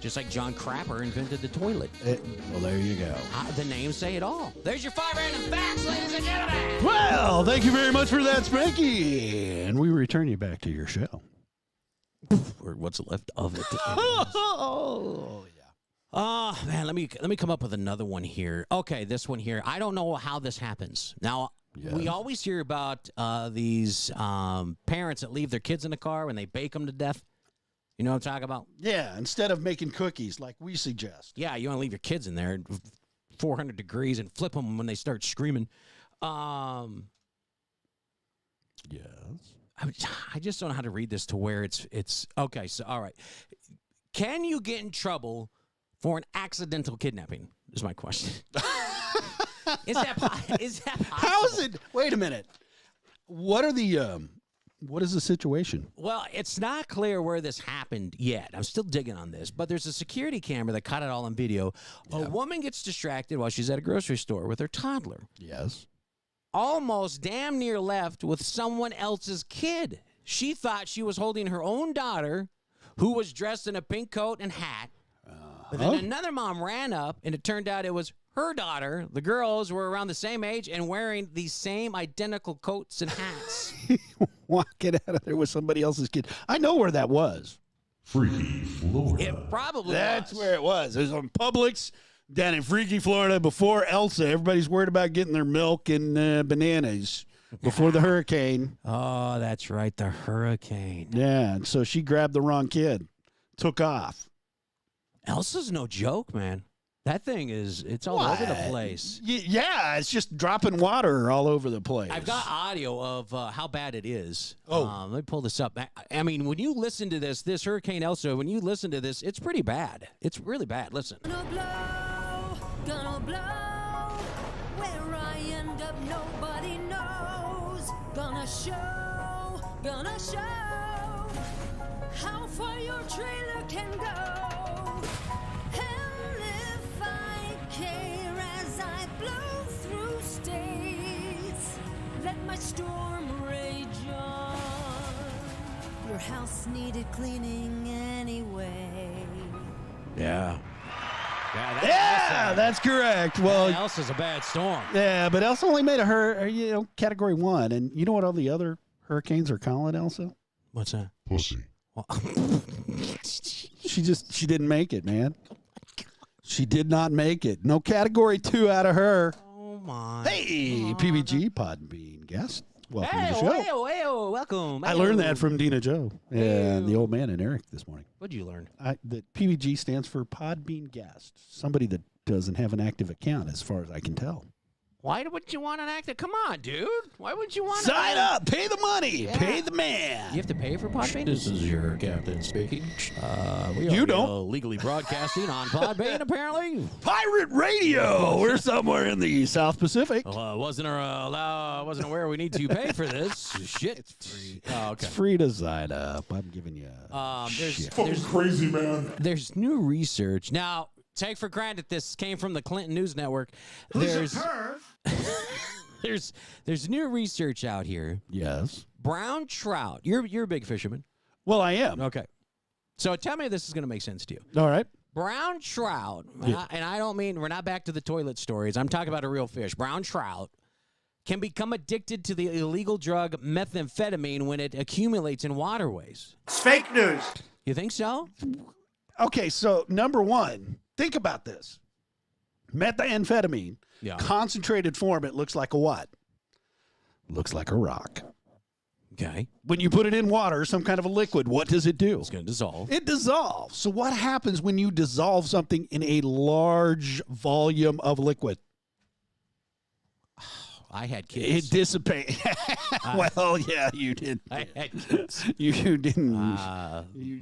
Just like John Crapper invented the toilet. Well, there you go. The names say it all. There's your 5 random facts, ladies and gentlemen. Well, thank you very much for that, Spanky. And we return you back to your show. Or what's left of it. Oh, yeah. Man, let me come up with another one here. Okay, this one here. I don't know how this happens. Now, we always hear about these parents that leave their kids in the car when they bake them to death. You know what I'm talking about? Yeah, instead of making cookies like we suggest. Yeah, you want to leave your kids in there 400 degrees and flip them when they start screaming. Yes. I just don't know how to read this to where it's okay. So, all right. Can you get in trouble for an accidental kidnapping? Is my question. Is that possible? How is it? Wait a minute. What is the situation? Well, it's not clear where this happened yet. I'm still digging on this, but there's a security camera that caught it all on video. Yeah. A woman gets distracted while she's at a grocery store with her toddler. Yes. Almost damn near left with someone else's kid. She thought she was holding her own daughter, who was dressed in a pink coat and hat. But then another mom ran up, and it turned out it was her daughter. The girls were around the same age and wearing the same identical coats and hats. Walking out of there with somebody else's kid. I know where that was. Freaky Florida. It probably That's was. where it was. It was on Publix down in Freaky Florida before Elsa. Everybody's worried about getting their milk and bananas before the hurricane. Oh, that's right, the hurricane. Yeah, and so she grabbed the wrong kid, took off. Elsa's no joke, man. That thing it's all over the place. Yeah, it's just dropping water all over the place. I've got audio of how bad it is. Oh. Let me pull this up. I mean, when you listen to this Hurricane Elsa, when you listen to this, it's pretty bad. It's really bad. Listen. Gonna blow, where I end up nobody knows. Gonna show how far your trailer can go. Hell if I care as I blow through states. Let my storm rage on. Your house needed cleaning anyway. Yeah. Yeah, that's correct. Well, Elsa's a bad storm. Yeah, but Elsa only made a Category 1, and you know what all the other hurricanes are calling Elsa? What's that? Pussy. She didn't make it, man. She did not make it. No Category 2 out of her. Oh my. Hey, PBG Podbean guest. Welcome to the show. Hey, welcome. I learned that from Dina Joe and the old man and Eric this morning. What'd you learn? That PBG stands for Podbean guest. Somebody that doesn't have an active account, as far as I can tell. Why would you want an active? Come on, dude. Why would you want Sign up. Pay the money. Yeah. Pay the man. You have to pay for Podbean? This is your captain speaking. We You are don't. Legally broadcasting on Podbean, apparently. Pirate Radio. We're somewhere in the South Pacific. Wasn't aware we need to pay for this. Shit. It's free. Oh, okay. It's free to sign up. I'm giving you Fucking crazy, man. There's new research. Now, take for granted this came from the Clinton News Network. Who's a perv? there's new research out here. Yes. Brown trout. You're a big fisherman. Well, I am. Okay. So tell me if this is going to make sense to you. All right. Brown trout, Yeah. and I don't mean we're not back to the toilet stories. I'm talking about a real fish. Brown trout can become addicted to the illegal drug methamphetamine when it accumulates in waterways. It's fake news. You think so? Okay, so number one, think about this. Methamphetamine, concentrated form, it looks like a what? Looks like a rock. Okay. When you put it in water, some kind of a liquid, what does it do? It's going to dissolve. It dissolves. So what happens when you dissolve something in a large volume of liquid? I had kids. It dissipates. Well, yeah, you did. I had kids. You didn't.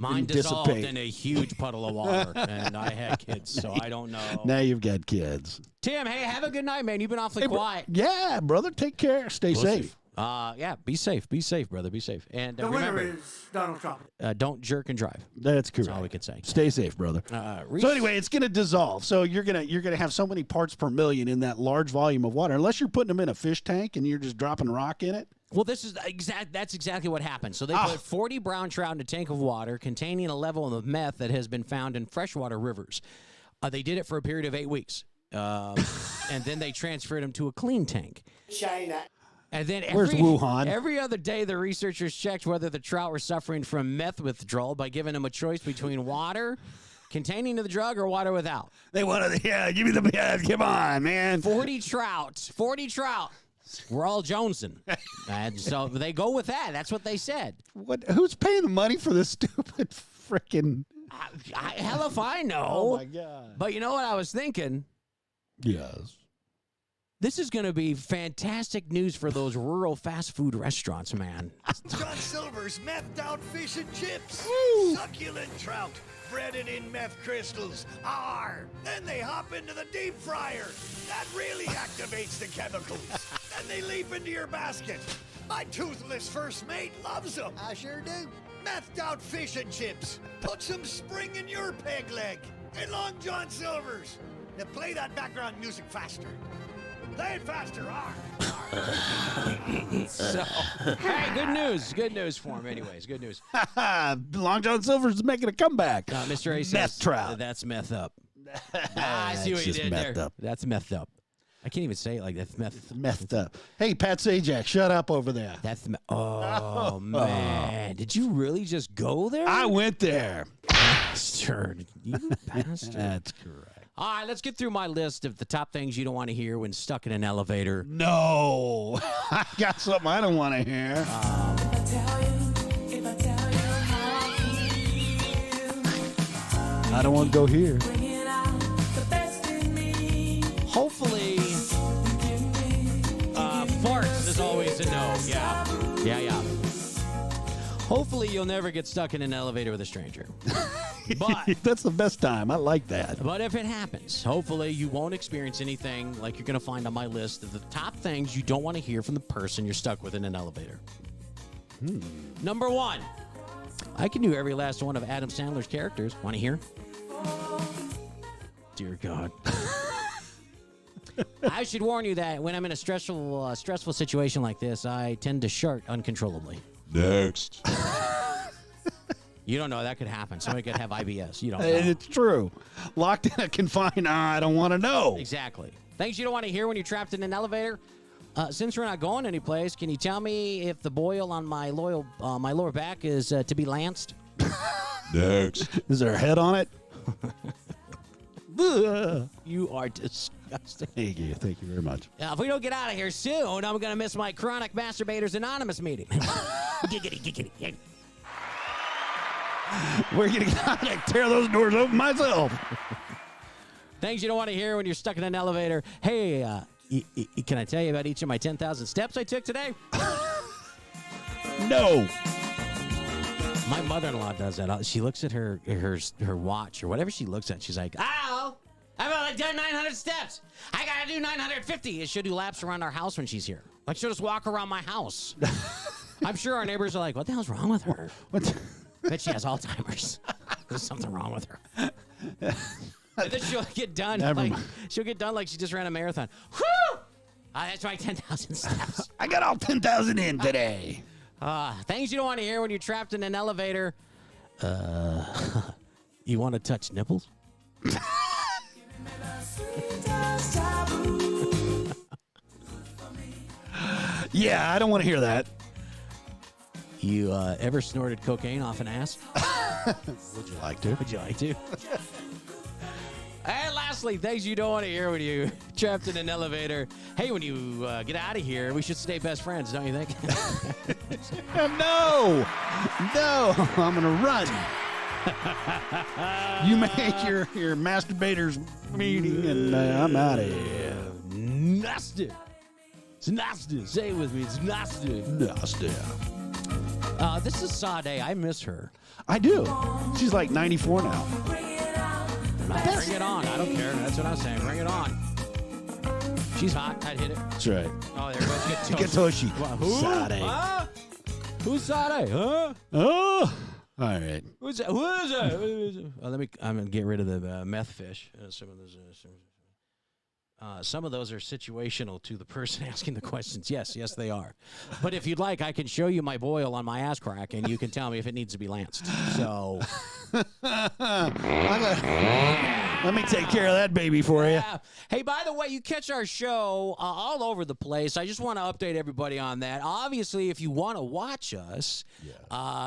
Mine dissolved in a huge puddle of water, and I had kids, so I don't know. Now you've got kids. Tim, hey, have a good night, man. You've been awfully quiet. Yeah, brother. Take care. Stay safe. Yeah, be safe. Be safe, brother. Be safe. And The remember, winner is Donald Trump. don't jerk and drive. That's correct. That's all we can say. Stay safe, brother. So anyway, it's going to dissolve. So you're gonna have so many parts per million in that large volume of water, unless you're putting them in a fish tank and you're just dropping rock in it. Well, that's exactly what happened. So they put 40 brown trout in a tank of water containing a level of meth that has been found in freshwater rivers. They did it for a period of 8 weeks, and then they transferred them to a clean tank. China. And then Where's Wuhan? Every other day, the researchers checked whether the trout were suffering from meth withdrawal by giving them a choice between water containing the drug or water without. They wanted, give me the meth. Come on, man. 40 trout. We're all jonesing. And so they go with that. That's what they said. What? Who's paying the money for this stupid freaking? Hell if I know. Oh my God. But you know what I was thinking? Yes. This is going to be fantastic news for those rural fast food restaurants, man. John Silver's methed out fish and chips. Succulent trout, breaded in meth crystals. Then they hop into the deep fryer. That really activates the chemicals. Then they leap into your basket. My toothless first mate loves them. I sure do. Methed out fish and chips. Put some spring in your peg leg. Hey, Long John Silver's. Now play that background music faster. Play it faster. So, hey, good news. Good news for him, anyways. Good news. Long John Silver's making a comeback. Mr. A says, meth trout. That's meth up. I see what you did there. Up. That's methed up. I can't even say it like that. Methed up. Hey, Pat Sajak, shut up over there. That's oh man! Did you really just go there? I went there. Bastard! You bastard! That's correct. All right, let's get through my list of the top things you don't want to hear when stuck in an elevator. No, I got something I don't want to hear. I don't want to go here. Hopefully, farts is always a no. Yeah. Hopefully, you'll never get stuck in an elevator with a stranger. But that's the best time. I like that. But if it happens, hopefully you won't experience anything like you're going to find on my list of the top things you don't want to hear from the person you're stuck with in an elevator. Number 1, I can do every last one of Adam Sandler's characters. Want to hear? Dear God. I should warn you that when I'm in a stressful situation like this, I tend to shart uncontrollably. Next. You don't know. That could happen. Somebody could have IBS. You don't know. It's true. Locked in a confined, I don't want to know. Exactly. Things you don't want to hear when you're trapped in an elevator. Since we're not going anyplace, can you tell me if the boil on my lower back is to be lanced? Next. Is there a head on it? You are disgusting. Thank you. Thank you very much. If we don't get out of here soon, I'm going to miss my Chronic Masturbators Anonymous meeting. Giggity. We're going to tear those doors open myself. Things you don't want to hear when you're stuck in an elevator. Hey, can I tell you about each of my 10,000 steps I took today? No. My mother-in-law does that. She looks at her watch or whatever she looks at. She's like, "Oh, I've only done 900 steps. I got to do 950." And she'll do laps around our house when she's here. Like, she'll just walk around my house. I'm sure our neighbors are like, "What the hell's wrong with her?" Bet she has Alzheimer's. There's something wrong with her. And then she'll get done. She'll get done like she just ran a marathon. Whew! That's right, 10,000 steps. I got all 10,000 in today. Things you don't want to hear when you're trapped in an elevator. You want to touch nipples? Yeah, I don't want to hear that. You ever snorted cocaine off an ass? Would you like to? Would you like to? And lastly, things you don't want to hear when you're trapped in an elevator. Hey, when you get out of here, we should stay best friends, don't you think? No, I'm going to run. You make your masturbators meeting, and I'm out of here. Nasty. It's nasty. Say it with me. It's nasty. Nasty. This is Sade. I miss her. I do. She's like 94 now. Bring it on. I don't care. That's what I'm saying. Bring it on. She's hot. I'd hit it. That's right. Oh, there goes Get Toshi. Who? Sade. Who's Sade? Huh? Oh. All right. Who's that? Who is that? I'm gonna get rid of the meth fish. Some of those. Some of those are situational to the person asking the questions. Yes, they are. But if you'd like, I can show you my boil on my ass crack, and you can tell me if it needs to be lanced. So, let me take care of that baby for you. yeah. Hey, by the way, you catch our show all over the place. I just want to update everybody on that. Obviously, if you want to watch us,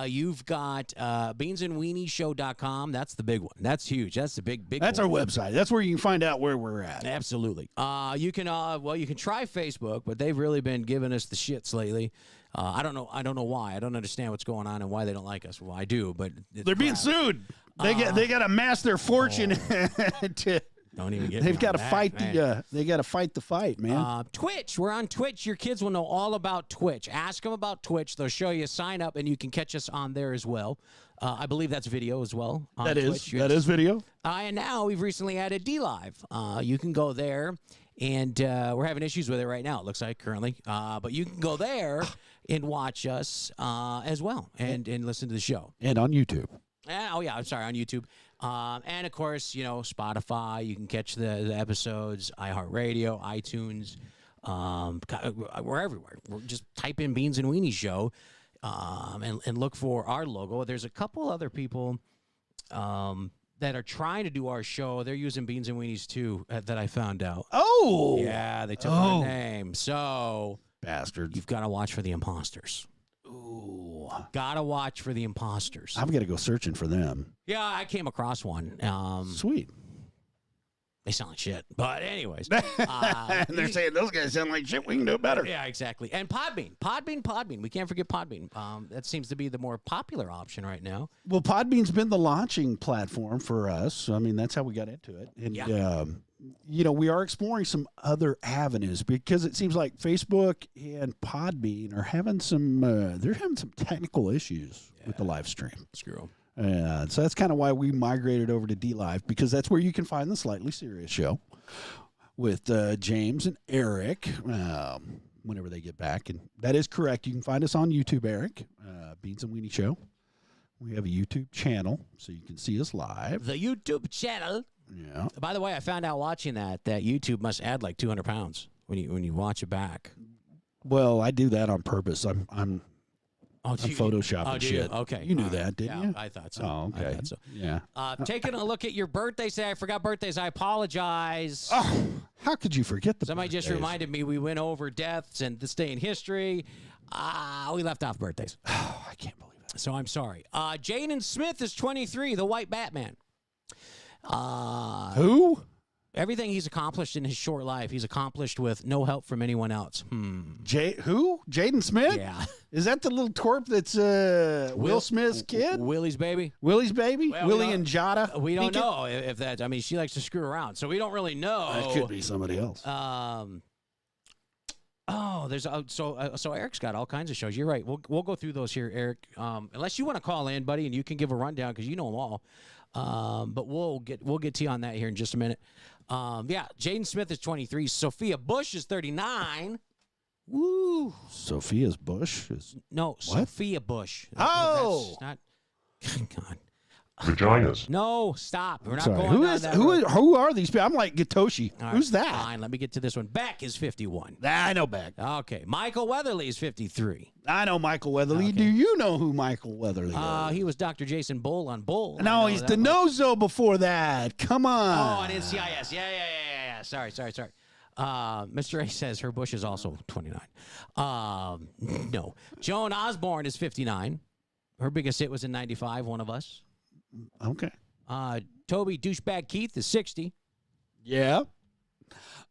you've got beansandweenieshow.com. That's the big one. That's huge. That's the big. That's our website. That's where you can find out where we're at. Absolutely. You can you can try Facebook, but they've really been giving us the shits lately. I don't know why. I don't understand what's going on and why they don't like us. Well, I do, but they're being sued. They got to amass their fortune to. Don't even get. They've got to that, fight man. They got to fight the fight, man. Twitch. We're on Twitch. Your kids will know all about Twitch. Ask them about Twitch. They'll show you. Sign up, and you can catch us on there as well. I believe that's video as well. On Twitch. That is video. And now we've recently added DLive. You can go there, and we're having issues with it right now. It looks like currently, but you can go there and watch us as well, and listen to the show. And on YouTube. I'm sorry, on YouTube. And of course, Spotify. You can catch the episodes. iHeartRadio, iTunes. We're everywhere. Just type in Beans and Weenies Show. And look for our logo. There's a couple other people that are trying to do our show. They're using Beans and Weenies too, that I found out. Oh! Yeah, they took our name. So, bastards. You've got to watch for the imposters. Ooh. Got to watch for the imposters. I've got to go searching for them. Yeah, I came across one. Sweet. They sound like shit. But anyways. And they're saying, those guys sound like shit. We can do better. Yeah, exactly. And Podbean. We can't forget Podbean. That seems to be the more popular option right now. Well, Podbean's been the launching platform for us. I mean, that's how we got into it. And, we are exploring some other avenues because it seems like Facebook and Podbean are having some technical issues with the live stream. Screw them. So that's kind of why we migrated over to DLive, because that's where you can find the Slightly Serious Show with James and Eric whenever they get back. And that is correct. You can find us on YouTube, Eric, Beans and Weenie Show. We have a YouTube channel, so you can see us live. The YouTube channel. Yeah. By the way, I found out watching that YouTube must add like 200 pounds when you watch it back. Well, I do that on purpose. I'm photoshopping shit. Okay. You knew that, didn't you? I thought so. Oh, okay. I thought so. Yeah. Taking a look at your birthdays. I forgot birthdays. I apologize. Oh, how could you forget the Somebody birthdays? just reminded me we went over deaths and this day in history. We left off birthdays. Oh, I can't believe it. So I'm sorry. Jaden Smith is 23, the White Batman. Who? Everything he's accomplished in his short life, he's accomplished with no help from anyone else. Who? Jaden Smith? Yeah. Is that the little twerp that's Will Smith's kid? Willie's baby. Willie's baby? Well, Willie and Jada? We don't know if that. I mean, she likes to screw around, so we don't really know. That could be somebody else. There's so Eric's got all kinds of shows. You're right. We'll go through those here, Eric. Unless you want to call in, buddy, and you can give a rundown because you know them all. But we'll get to you on that here in just a minute. Jaden Smith is 23. Sophia Bush is 39. Woo. Sophia's Bush is No, what? Sophia Bush. Oh, that's not. God. Vaginas. No, stop. We're not Sorry. going Who down is that who? road. Who are these people? I'm like Gatoshi. All right, Who's that? Fine, let me get to this one. Beck is 51. I know Beck. Okay, Michael Weatherly is 53. I know Michael Weatherly. Do you know who Michael Weatherly is? He was Dr. Jason Bull on Bull. I No, know he's that much. DeNozo before that. Come on. Oh, on NCIS. Yeah. Sorry. Mr. A says her Bush is also 29. No. Joan Osborne is 59. Her biggest hit was in 95, One of Us. Okay. Toby Douchebag Keith is 60. Yeah.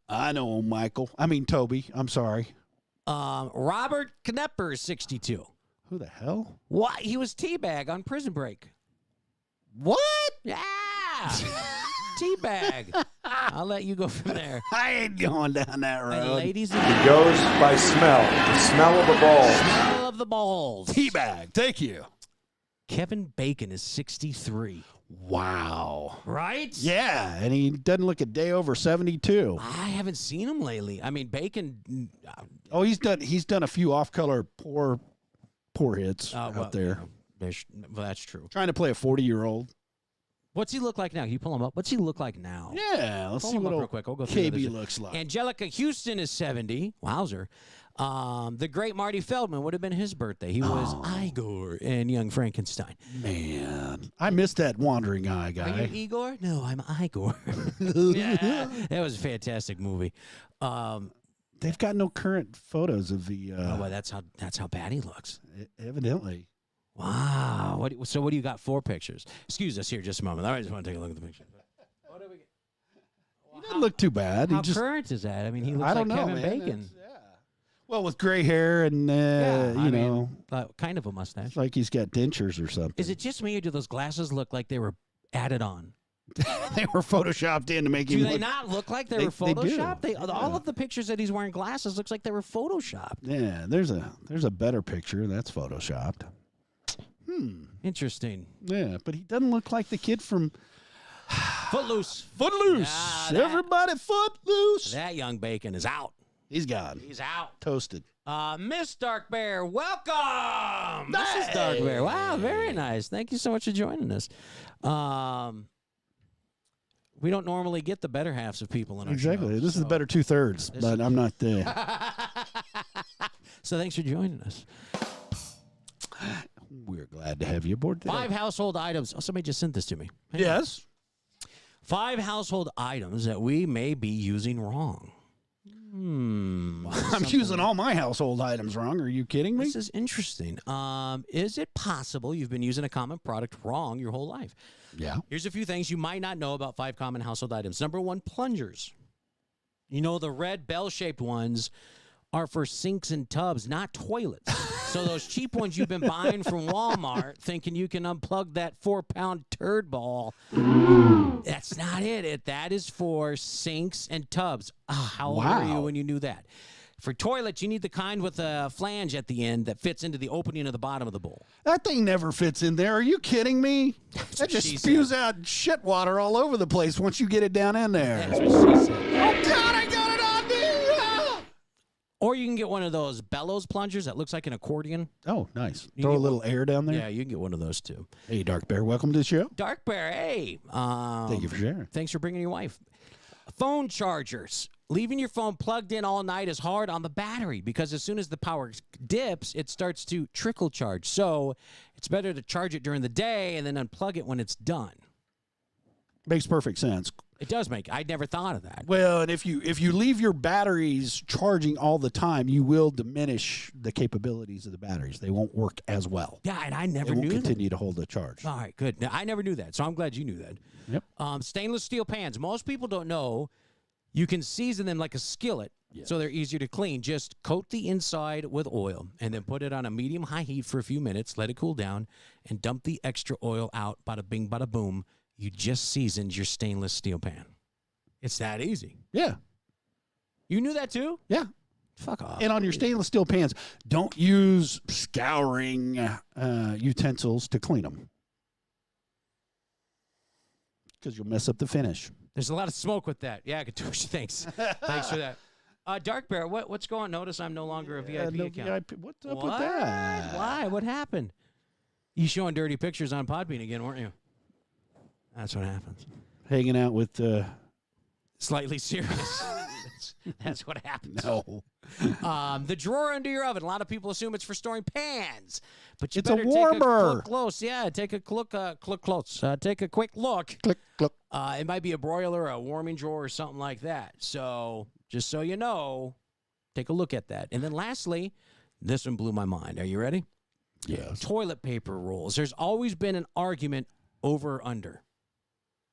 I know Michael. I mean Toby. I'm sorry. Robert Knepper is 62. Who the hell? What? He was Teabag on Prison Break. What? Yeah. Teabag. I'll let you go from there. I ain't going down that road. And ladies He goes by smell. The smell of the balls. smell of the balls. Teabag. Thank you. Kevin Bacon is 63. Wow. Right? Yeah, and he doesn't look a day over 72. I haven't seen him lately. I mean, Bacon. Oh, he's done a few off-color poor hits out there. Well, that's true. Trying to play a 40-year-old. What's he look like now? Can you pull him up? What's he look like now? Yeah, let's Pull see him what up real old quick. I'll go through KB others. looks like. Angelica Houston is 70. Wowzer. The great Marty Feldman would have been his birthday. He was Igor in Young Frankenstein. Man, I missed that wandering eye Are guy. you Igor? No, I'm Igor. Yeah, that was a fantastic movie. They've got no current photos of the. Well, that's how bad he looks. Evidently. Wow. So what do you got? 4 pictures. Excuse us here just a moment. I just want to take a look at the picture. He doesn't look too bad. How he just, current is that? I mean, he looks I like don't know, Kevin man. Bacon. Well, with gray hair and Kind of a mustache. it's like he's got dentures or something. Is it just me, or do those glasses look like they were added on? They were photoshopped in to make Do him they look. not look like they were They do. photoshopped? All of the pictures that he's wearing glasses looks like they were photoshopped. Yeah, there's a better picture that's photoshopped. Interesting. Yeah, but he doesn't look like the kid from Footloose. Footloose. Everybody Footloose. That young Bacon is out. He's gone. He's out. Toasted. Miss Dark Bear, welcome. This is Dark Bear. Wow, very nice. Thank you so much for joining us. We don't normally get the better halves of people in our Exactly. show, This is the better 2/3, but I'm not there. So thanks for joining us. We're glad to have you aboard today. 5 household items. Oh, somebody just sent this to me. Hang on. Yes. 5 household items that we may be using wrong. I'm using all my household items wrong. Are you kidding me? This is interesting. Is it possible you've been using a common product wrong your whole life? Yeah. Here's a few things you might not know about 5 common household items. Number 1, plungers. You know, the red bell-shaped ones are for sinks and tubs, not toilets. So those cheap ones you've been buying from Walmart thinking you can unplug that 4-pound turd ball, that's not it. That is for sinks and tubs. How old were you when you knew that? For toilets, you need the kind with a flange at the end that fits into the opening of the bottom of the bowl. That thing never fits in there. Are you kidding me? That just she spews out shit water all over the place once you get it down in there. That's what she said. Oh, God, I got it on me! Or you can get one of those bellows plungers that looks like an accordion. Oh, nice. You Throw a get little air down there. Yeah, you can get one of those too. Hey, Dark Bear, welcome to the show. Dark Bear, hey. Thank you for sharing. Thanks for bringing your wife. Phone chargers. Leaving your phone plugged in all night is hard on the battery because as soon as the power dips, it starts to trickle charge. So it's better to charge it during the day and then unplug it when it's done. Makes perfect sense. It does make. I'd never thought of that. Well, and if you leave your batteries charging all the time, you will diminish the capabilities of the batteries. They won't work as well. Yeah, and I never They won't knew continue to hold the charge. All right, good. Now, I never knew that, so I'm glad you knew that. Yep. Stainless steel pans. Most people don't know you can season them like a skillet, so they're easier to clean. Just coat the inside with oil and then put it on a medium-high heat for a few minutes, let it cool down, and dump the extra oil out. Bada bing, bada boom. You just seasoned your stainless steel pan. It's that easy. Yeah. You knew that too? Yeah. Fuck off. And on your stainless steel pans, don't use scouring utensils to clean them because you'll mess up the finish. There's a lot of smoke with that. Yeah, Katush, thanks. Thanks for that. Dark Bear, what's going on? Notice I'm no longer a VIP account. What's up with that? Why? What happened? You showing dirty pictures on Podbean again, weren't you? That's what happens. Hanging out with Slightly serious. That's what happens. No. The drawer under your oven. A lot of people assume it's for storing pans, but you It's a better warmer. take a look close. Yeah, take a close. Take a quick look. Click, click. It might be a broiler, a warming drawer, or something like that. So just so you know, take a look at that. And then lastly, this one blew my mind. Are you ready? Yes. Toilet paper rolls. There's always been an argument over or under.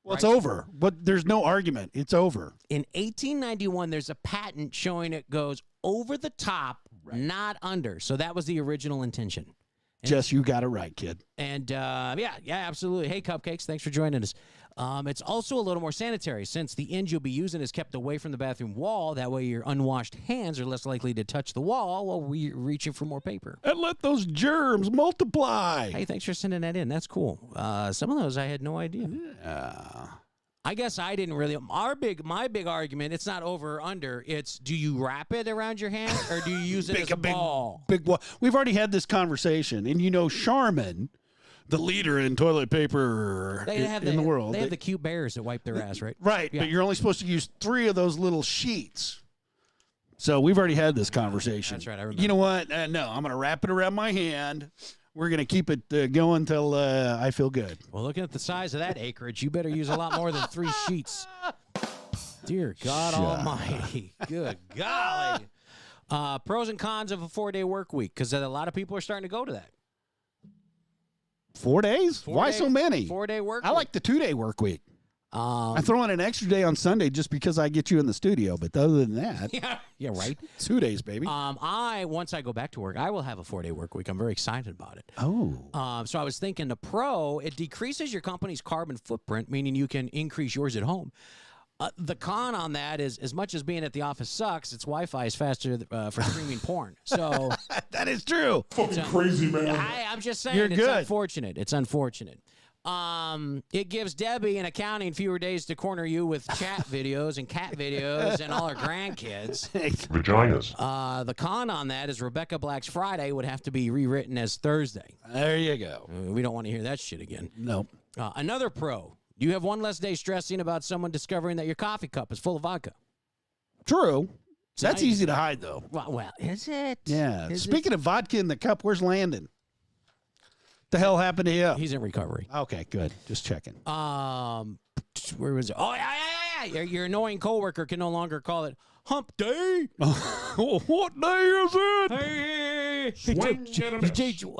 Well, it's over, but there's no argument. It's over. In 1891, there's a patent showing it goes over the top, not under. So that was the original intention. And Jess, you got it right, kid. And yeah, absolutely. Hey, Cupcakes, thanks for joining us. It's also a little more sanitary since the end you'll be using is kept away from the bathroom wall. That way your unwashed hands are less likely to touch the wall while we're reaching for more paper. And let those germs multiply. Hey, thanks for sending that in. That's cool. Some of those I had no idea. I guess I didn't really. My big argument, it's not over or under. It's do you wrap it around your hand or do you use it as a ball? Big ball. We've already had this conversation. And you know, Charmin, the leader in toilet paper in the world. They have the cute bears that wipe their ass, right? Right, Yeah. but you're only supposed to use 3 of those little sheets. So we've already had this conversation. That's right, I remember. You know what? No, I'm going to wrap it around my hand. We're going to keep it going till I feel good. Well, looking at the size of that acreage, you better use a lot more than 3 sheets. Dear God Almighty. Good golly. Pros and cons of a 4-day work week, because a lot of people are starting to go to that. 4 days? Why so many? 4-day work I week. like the 2-day work week. I throw in an extra day on Sunday just because I get you in the studio. But other than that, yeah, right. 2 days, baby. Once I go back to work, I will have a 4-day work week. I'm very excited about it. Oh. So I was thinking the pro, it decreases your company's carbon footprint, meaning you can increase yours at home. The con on that is, as much as being at the office sucks, its Wi-Fi is faster for streaming porn. So that is true. Fucking crazy, man. I'm just saying, You're it's good. unfortunate. It's unfortunate. It gives Debbie in accounting fewer days to corner you with chat videos and cat videos and all her grandkids. Vaginas. The con on that is Rebecca Black's Friday would have to be rewritten as Thursday. There you go. We don't want to hear that shit again. Nope. Another pro. You have one less day stressing about someone discovering that your coffee cup is full of vodka. True. That's nice. easy to hide, though. Well, is it? Yeah. Is Speaking of vodka in the cup, where's Landon? The hell happened to you? He's in recovery. Okay, good. Just checking. Where was it? Oh, yeah. Your annoying coworker can no longer call it hump day. What day is it? Hey,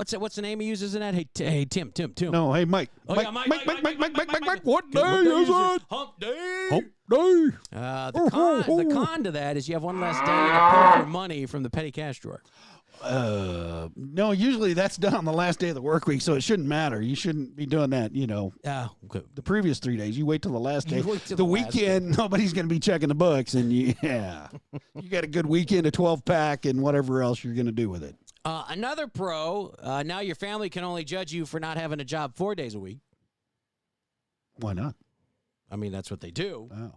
what's the name he uses in that? Hey, Tim. No, hey, Mike. Oh, Mike, yeah, Mike. What day is it? Hump day. Hump day. The con to that is you have one less day to pay for money from the petty cash drawer. No, usually that's done on the last day of the work week, so it shouldn't matter. You shouldn't be doing that, Okay. the previous 3 days. You wait till the last day. You wait till the the last weekend, nobody's going to be checking the books, and you got a good weekend, a 12-pack, and whatever else you're going to do with it. Another pro, now your family can only judge you for not having a job 4 days a week. Why not? I mean, that's what they do. Oh.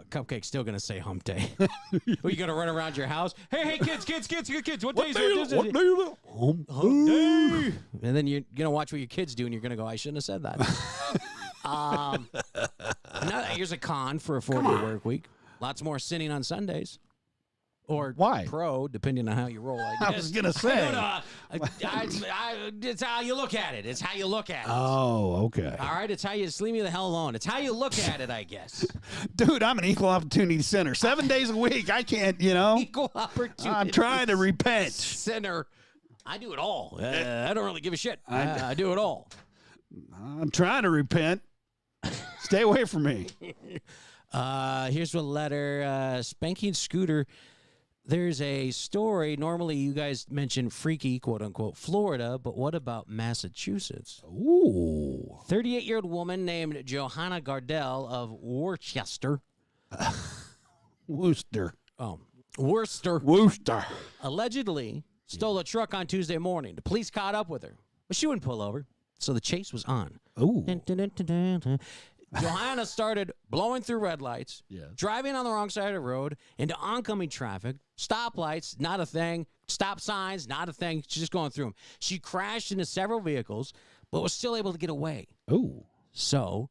Cupcake's still going to say hump day. Well, you going to run around your house? Hey, kids. What day is it? What day is it? Hump day. And then you're going to watch what your kids do, and you're going to go, I shouldn't have said that. Here's a con for a 4-day work week. Lots more sinning on Sundays. Or why? Pro, depending on how you roll, I guess. I was going to say. It's how you look at it. It's how you look at it. Oh, okay. All right, it's how you just leave me the hell alone. It's how you look at it, I guess. Dude, I'm an equal opportunity center. 7 days a week. I can't, Equal opportunity. I'm trying to repent. Center. I do it all. I don't really give a shit. I do it all. I'm trying to repent. Stay away from me. Here's a letter. Spanky and Scooter. There's a story. Normally, you guys mention freaky, quote unquote, Florida, but what about Massachusetts? Ooh. 38-year-old woman named Johanna Gardell of Worcester. Worcester. Oh, Worcester. Worcester. Allegedly stole a truck on Tuesday morning. The police caught up with her, but she wouldn't pull over, so the chase was on. Ooh. Johanna started blowing through red lights, driving on the wrong side of the road, into oncoming traffic, stoplights, not a thing, stop signs, not a thing. She's just going through them. She crashed into several vehicles, but was still able to get away. Ooh. So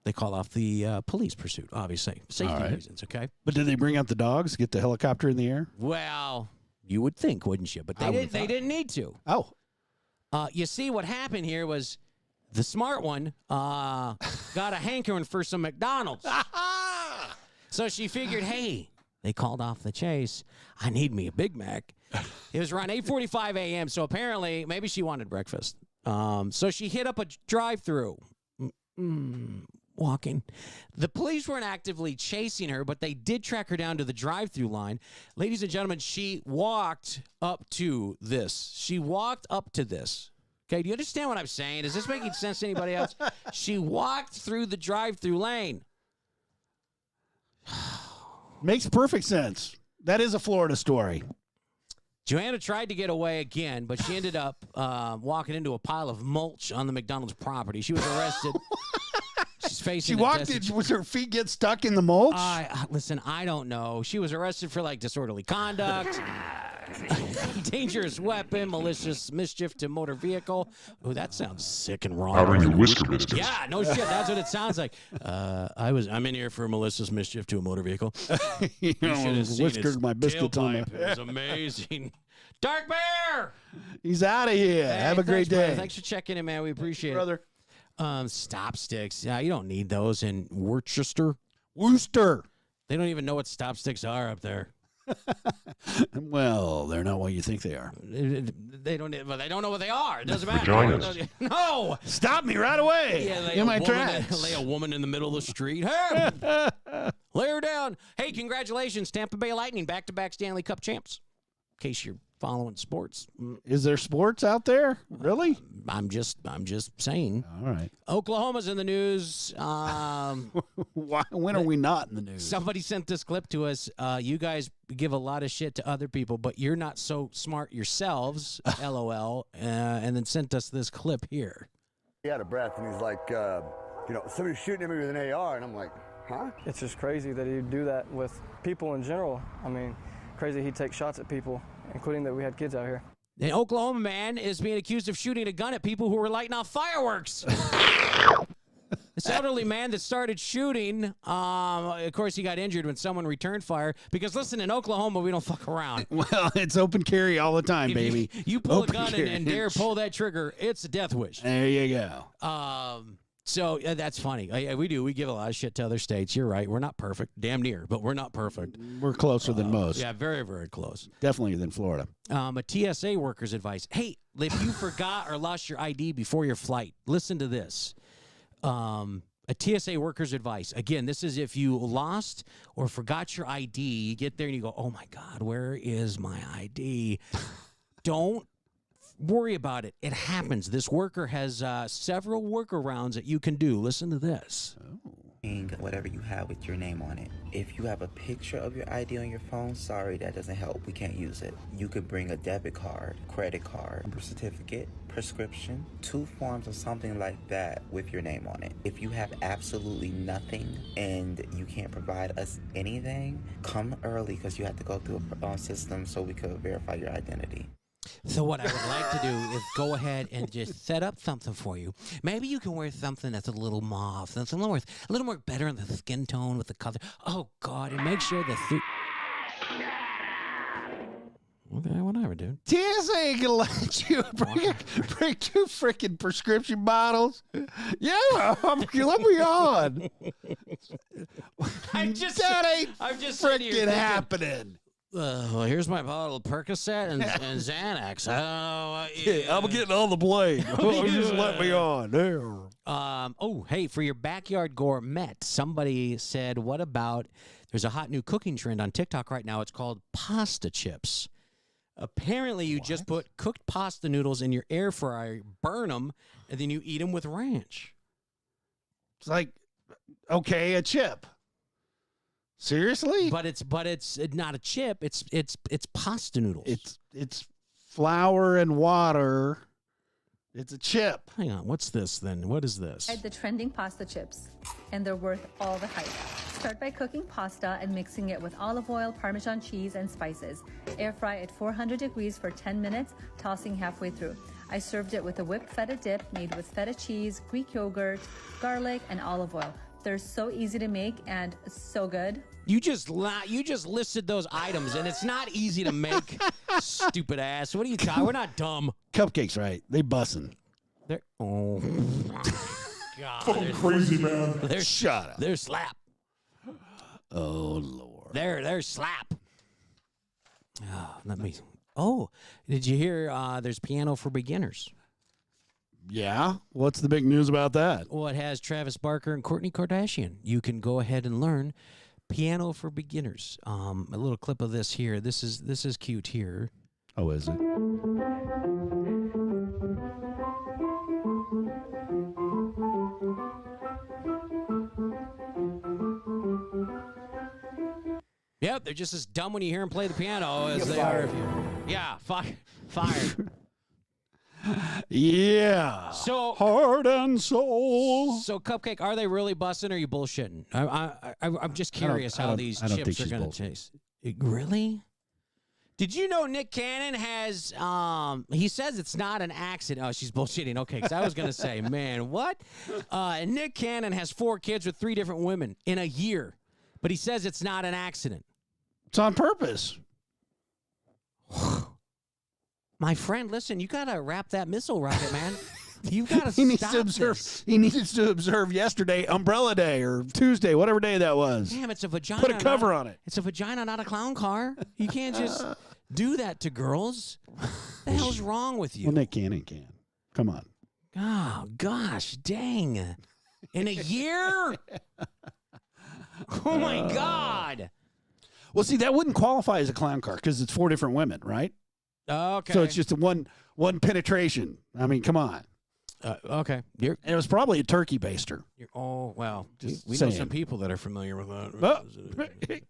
they call off the police pursuit, obviously. Safety reasons, okay? But did they bring out the dogs, get the helicopter in the air? Well, you would think, wouldn't you? But they didn't need to. Oh. You see, what happened here was the smart one got a hankering for some McDonald's. So she figured, hey, they called off the chase. I need me a Big Mac. It was around 8:45 a.m., so apparently maybe she wanted breakfast. So she hit up a drive-through. Walking. The police weren't actively chasing her, but they did track her down to the drive-through line. Ladies and gentlemen, she walked up to this. She walked up to this. Okay, do you understand what I'm saying? Is this making sense to anybody else? She walked through the drive-through lane. Makes perfect sense. That is a Florida story. Joanna tried to get away again, but she ended up walking into a pile of mulch on the McDonald's property. She was arrested. She's facing. She walked in. Was her feet get stuck in the mulch? Listen, I don't know. She was arrested for disorderly conduct, dangerous weapon, malicious mischief to motor vehicle. Oh, that sounds sick and wrong. Out on your whisker biscuits. Yeah, no shit. That's what it sounds like. I'm in here for malicious mischief to a motor vehicle. You should have seen whiskered my biscuits on tailpipe. It was amazing. Dark Bear! He's out of here. Hey, Have a great day. Brother. Thanks for checking in, man. We appreciate it. Brother. Stop sticks. Yeah, you don't need those in Worcester. They don't even know what stop sticks are up there. Well, they're not what you think they are. They don't know what they are. It doesn't matter. Vaginas. No. Stop me right away. Yeah, in my tracks. Lay a woman in the middle of the street. Hey, lay her down. Hey, congratulations, Tampa Bay Lightning, back-to-back Stanley Cup champs. In case you're following sports. Is there sports out there? Really? I'm just saying. All right. Oklahoma's in the news. When are we not in the news? Somebody sent this clip to us. You guys give a lot of shit to other people, but you're not so smart yourselves, LOL, and then sent us this clip here. He had a breath, and he's like, somebody's shooting at me with an AR, and I'm like, huh? It's just crazy that he'd do that with people in general. I mean, crazy he'd take shots at people, including that we had kids out here. An Oklahoma man is being accused of shooting a gun at people who were lighting off fireworks. This elderly man that started shooting, of course, he got injured when someone returned fire. Because, listen, in Oklahoma, we don't fuck around. Well, it's open carry all the time, baby. You pull open a gun and dare pull that trigger, it's a death wish. There you go. So that's funny. We do. We give a lot of shit to other states. You're right. We're not perfect. Damn near, but we're not perfect. We're closer than most. Yeah, very, very close. Definitely than Florida. A TSA worker's advice. Hey, if you forgot or lost your ID before your flight, listen to this. A TSA worker's advice. Again, this is if you lost or forgot your ID, you get there and you go, oh, my God, where is my ID? Don't worry about it. It happens. This worker has several workarounds that you can do. Listen to this. Whatever you have with your name on it. If you have a picture of your ID on your phone, sorry, that doesn't help. We can't use it. You could bring a debit card, credit card, birth certificate, prescription, 2 forms of something like that with your name on it. If you have absolutely nothing and you can't provide us anything, come early because you have to go through a system so we could verify your identity. So what I would like to do is go ahead and just set up something for you. Maybe you can wear something that's a little mauve, that's a little more better in the skin tone with the color. Oh, God, and make sure the suit. Okay, whatever, dude. TSA can let you bring 2 freaking prescription bottles. Yeah, let me on. I'm just freaking happening. Well, here's my bottle of Percocet and Xanax. I'm getting on the plane. Just let me on. There. Hey, for your backyard gourmet, somebody said, what about, there's a hot new cooking trend on TikTok right now. It's called pasta chips. Apparently, you just put cooked pasta noodles in your air fryer, burn them, and then you eat them with ranch. It's like, okay, a chip. Seriously? But it's not a chip. It's pasta noodles. It's flour and water. It's a chip. Hang on. What's this then? What is this? The trending pasta chips, and they're worth all the hype. Start by cooking pasta and mixing it with olive oil, Parmesan cheese, and spices. Air fry at 400 degrees for 10 minutes, tossing halfway through. I served it with a whipped feta dip made with feta cheese, Greek yogurt, garlic, and olive oil. They're so easy to make and so good. You just listed those items, and it's not easy to make. Stupid ass. What are you talking? We're not dumb. Cupcakes, right? They bussin'. They're God. Fucking crazy, man. Shut up. They're slap. Oh Lord. They're slap. Let me. Oh, did you hear? There's piano for beginners. Yeah. What's the big news about that? Well, it has Travis Barker and Kourtney Kardashian. You can go ahead and learn piano for beginners. A little clip of this here. This is cute here. Oh, is it? Yep, they're just as dumb when you hear them play the piano as they are if you. Yeah, fired. Yeah. So heart and soul. So, Cupcake, are they really busting or are you bullshitting? I'm just curious how these chips are going to taste. Really? Did you know Nick Cannon has, he says it's not an accident. Oh, she's bullshitting. Okay, because I was going to say, man, what? Nick Cannon has 4 kids with 3 different women in a year, but he says it's not an accident. It's on purpose. My friend, listen, you got to wrap that missile rocket, man. You got to He needs stop to observe. this. He needed to observe yesterday, Umbrella Day or Tuesday, whatever day that was. Damn, it's a vagina. Put a cover on it. It's a vagina, not a clown car. You can't just do that to girls. What the hell's wrong with you? Well, Nick Cannon can. Come on. Oh, gosh, dang. In a year? Oh, my God. Well, see, that wouldn't qualify as a clown car because it's 4 different women, right? Okay. So it's just a one penetration. I mean, come on. Okay. And it was probably a turkey baster. Oh, well, Just we know some people that are familiar with that.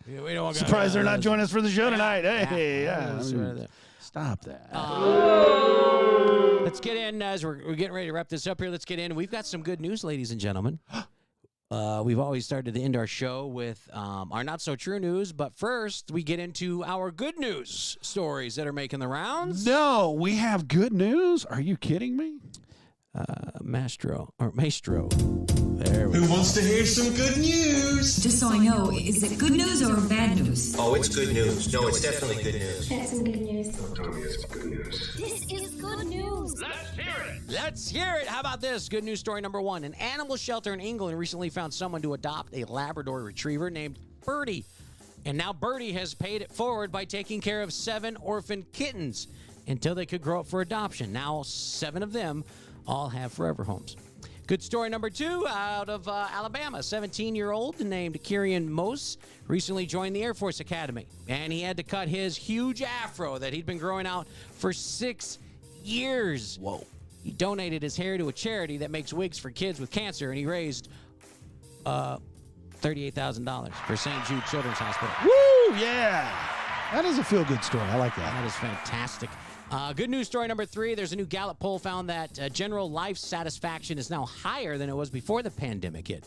Yeah, we don't Surprised they're not joining us for the show tonight. Hey, stop that. Let's get in as we're getting ready to wrap this up here. Let's get in. We've got some good news, ladies and gentlemen. We've always started to end our show with our not-so-true news, but first we get into our good news stories that are making the rounds. No, we have good news. Are you kidding me? Maestro. There we go. Who wants to hear some good news? Just so I know, is it good news or bad news? Oh, it's good news. No, it's definitely good news. That's some good news. This is good news. Let's hear it. How about this? Good news story number 1. An animal shelter in England recently found someone to adopt a Labrador retriever named Birdie. And now Birdie has paid it forward by taking care of 7 orphan kittens until they could grow up for adoption. Now 7 of them all have forever homes. Good story number 2 out of Alabama. 17-year-old named Kieran Mose recently joined the Air Force Academy. And he had to cut his huge afro that he'd been growing out for 6 years. Whoa. He donated his hair to a charity that makes wigs for kids with cancer, and he raised $38,000 for St. Jude Children's Hospital. Woo, yeah. That is a feel-good story. I like that. That is fantastic. Good news story number 3. There's a new Gallup poll found that general life satisfaction is now higher than it was before the pandemic hit.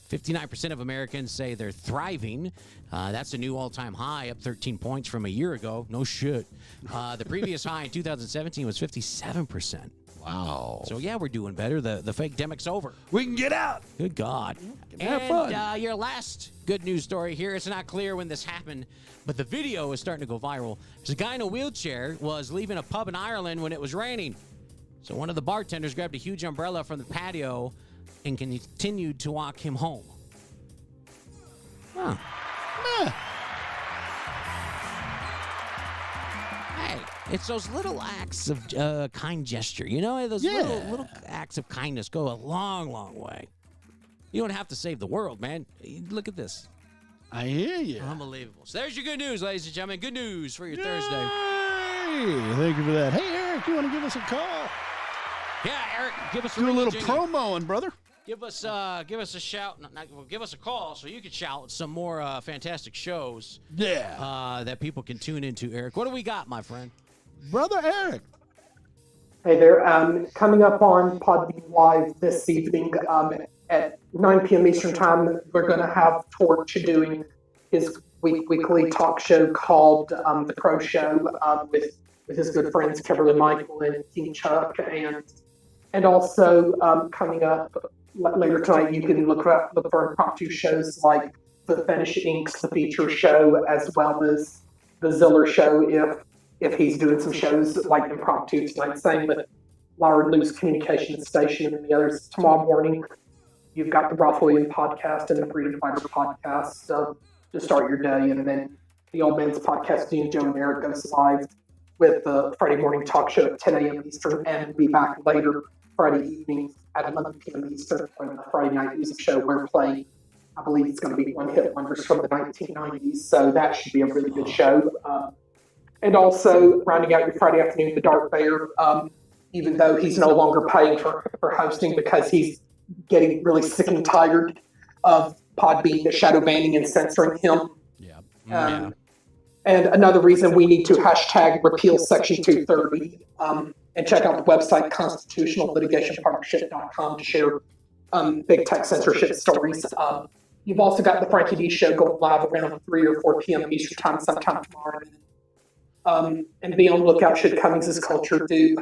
59% of Americans say they're thriving. That's a new all-time high, up 13 points from a year ago. No shit. The previous high in 2017 was 57%. Wow. So, yeah, we're doing better. The fake demic's over. We can get out. Good God. Have fun. Your last good news story here. It's not clear when this happened, but the video is starting to go viral. There's a guy in a wheelchair was leaving a pub in Ireland when it was raining. So one of the bartenders grabbed a huge umbrella from the patio and continued to walk him home. Huh. Hey, it's those little acts of kind gesture. You know, those little acts of kindness go a long, long way. You don't have to save the world, man. Look at this. I hear you. Unbelievable. So there's your good news, ladies and gentlemen. Good news for your Thursday. Hey, thank you for that. Hey, Eric, you want to give us a call? Yeah, Eric, give us Do a little jingle. promoing, brother. Give us a shout. Give us a call so you can shout some more fantastic shows. Yeah. That people can tune into. Eric, what do we got, my friend? Brother Eric. Hey there. Coming up on Podbean Live this evening at 9 p.m. Eastern Time, we're going to have Torch doing his weekly talk show called The Crow Show with with his good friends Kimberly Michael and King Chuck, and also coming up later tonight, you can look for impromptu shows like the Fetish Inc.'s The Feature Show, as well as the Ziller Show if he's doing some shows like impromptu tonight. Same with Loud Loose Communications Station and the others. Tomorrow morning, you've got the Ralph Williams podcast and the Freedom Fighter podcast to start your day, and then the Old Man's podcast, Dean, Joe, and Eric goes live with the Friday morning talk show at 10 a.m. Eastern, and we'll be back later Friday evening at 11 p.m. Eastern for the Friday night music show. We're playing, I believe it's going to be one hit wonders from the 1990s, so that should be a really good show. And also, rounding out your Friday afternoon, the Dark Bear, even though he's no longer paying for hosting because he's getting really sick and tired of Podbean shadow banning and censoring him. Yeah. And another reason we need to hashtag repeal Section 230 and check out the website constitutionallitigationpartnership.com to share big tech censorship stories. You've also got the Frankie D Show going live around 3 or 4 p.m. Eastern Time sometime tomorrow. And be on the lookout should Cummings' Culture do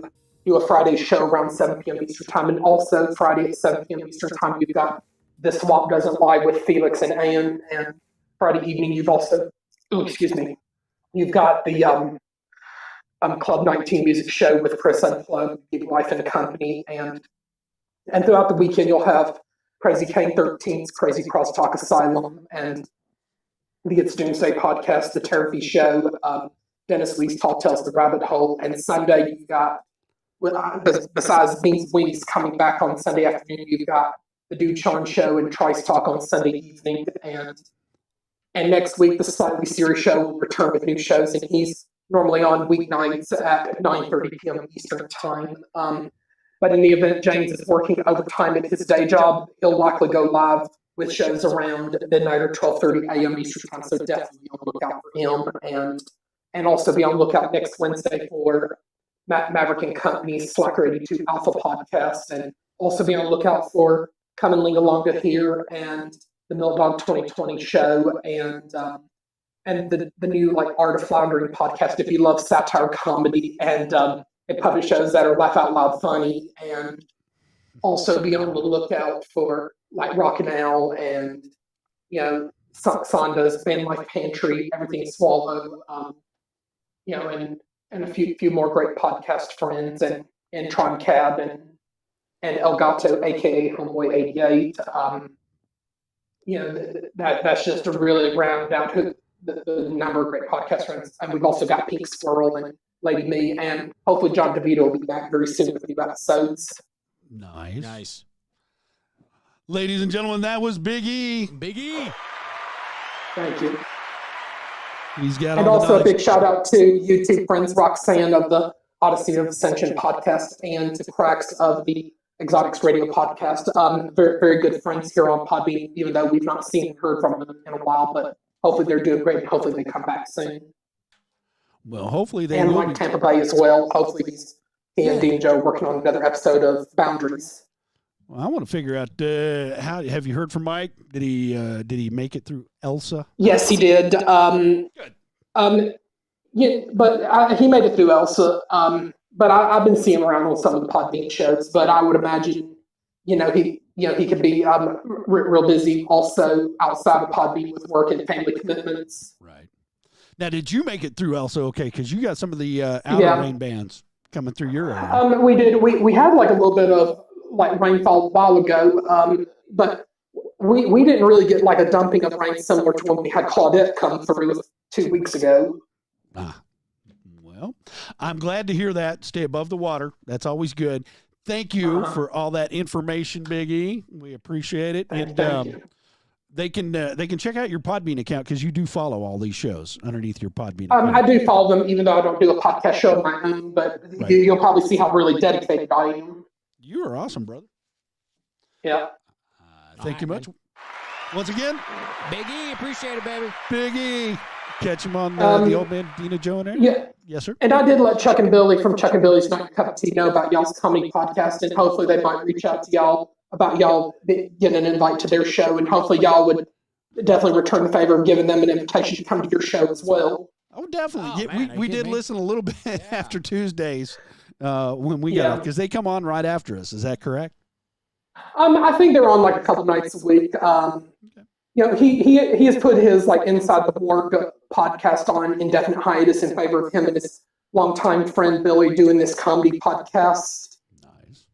a Friday show around 7 p.m. Eastern Time. And also Friday at 7 p.m. Eastern Time, you've got The Swamp Doesn't Lie with Felix and Ann. And Friday evening, you've also, you've got the Club 19 music show with Chris Unplugged, Big Life and Company. And throughout the weekend, you'll have Crazy Kane 13's Crazy Crosstalk Asylum and the It's Doomsday podcast, The Therapy Show, Dennis Lee's Tall Tales The Rabbit Hole. And Sunday, you've got, besides Beans Weenies coming back on Sunday afternoon, you've got the Dude Sean Show and Trice Talk on Sunday evening. And next week, the Slightly Serious Show will return with new shows, and he's normally on weeknights at 9:30 p.m. Eastern Time. But in the event James is working overtime at his day job, he'll likely go live with shows around midnight or 12:30 a.m. Eastern Time. So definitely be on the lookout for him, and also be on the lookout next Wednesday for Maverick and Company's Slacker 82 Alpha podcast, and also be on the lookout for Coming Lingalonga here and the Mill Dog 2020 show, and the new like Art of Floundering podcast if you love satire comedy and public shows that are laugh out loud funny, and also be on the lookout for like Rockin' Owl and Sonda's Band Life Pantry, Everything Swallow, and a few more great podcast friends, and Tron Cab and El Gato, aka Homeboy 88. That's just to really round out the number of great podcast friends. And we've also got Pink Squirrel and Lady Me, and hopefully John DeVito will be back very soon with new episodes. Nice. Ladies and gentlemen, that was Big E. Big E. Thank you. He's got and all also the a big shout out to YouTube friends Roxanne of the Odyssey of Ascension podcast and to Cracks of the Exotics Radio podcast. Very, very good friends here on Podbean, even though we've not seen and heard from them in a while, but hopefully they're doing great and hopefully they come back soon. Well, hopefully they and will like be. Tampa Bay as well. Hopefully he and Dean Joe working on another episode of Boundaries. Well, I want to figure out how have you heard from Mike? Did he make it through Elsa? Yes, he did. Good. Yeah, but he made it through Elsa. But I've been seeing him around on some of the Podbean shows. But I would imagine, he could be real busy also outside of Podbean with work and family commitments. Right. Now, did you make it through Elsa? Okay, because you got some of the outer rain bands coming through your area. We did. We had like a little bit of like rainfall a while ago, but we didn't really get like a dumping of rain similar to when we had Claudette come through 2 weeks ago. Well, I'm glad to hear that. Stay above the water. That's always good. Thank you for all that information, Big E. We appreciate it. Thank you. They can check out your Podbean account because you do follow all these shows underneath your Podbean I account. do follow them, even though I don't do a podcast show of my own. But Right. you'll probably see how really dedicated I am. You are awesome, brother. Yeah. Thank you much. Once again, Big E, appreciate it, baby. Big E. Catch him on the Old Man Dina Joe and Aaron. Yeah. Yes, sir. And I did let Chuck and Billy from Chuck and Billy's Night Cup of Tea know about y'all's comedy podcast, and hopefully they might reach out to y'all about y'all getting an invite to their show, and hopefully y'all would definitely return the favor of giving them an invitation to come to your show as well. Oh, definitely. Oh, Yeah, man, we are you did kidding me? listen a little bit after Tuesdays when we got off because they come on right after us. Is that correct? I think they're on like a couple nights a week. He has put his like Inside the Borg podcast on indefinite hiatus in favor of him and his longtime friend Billy doing this comedy podcast. Nice.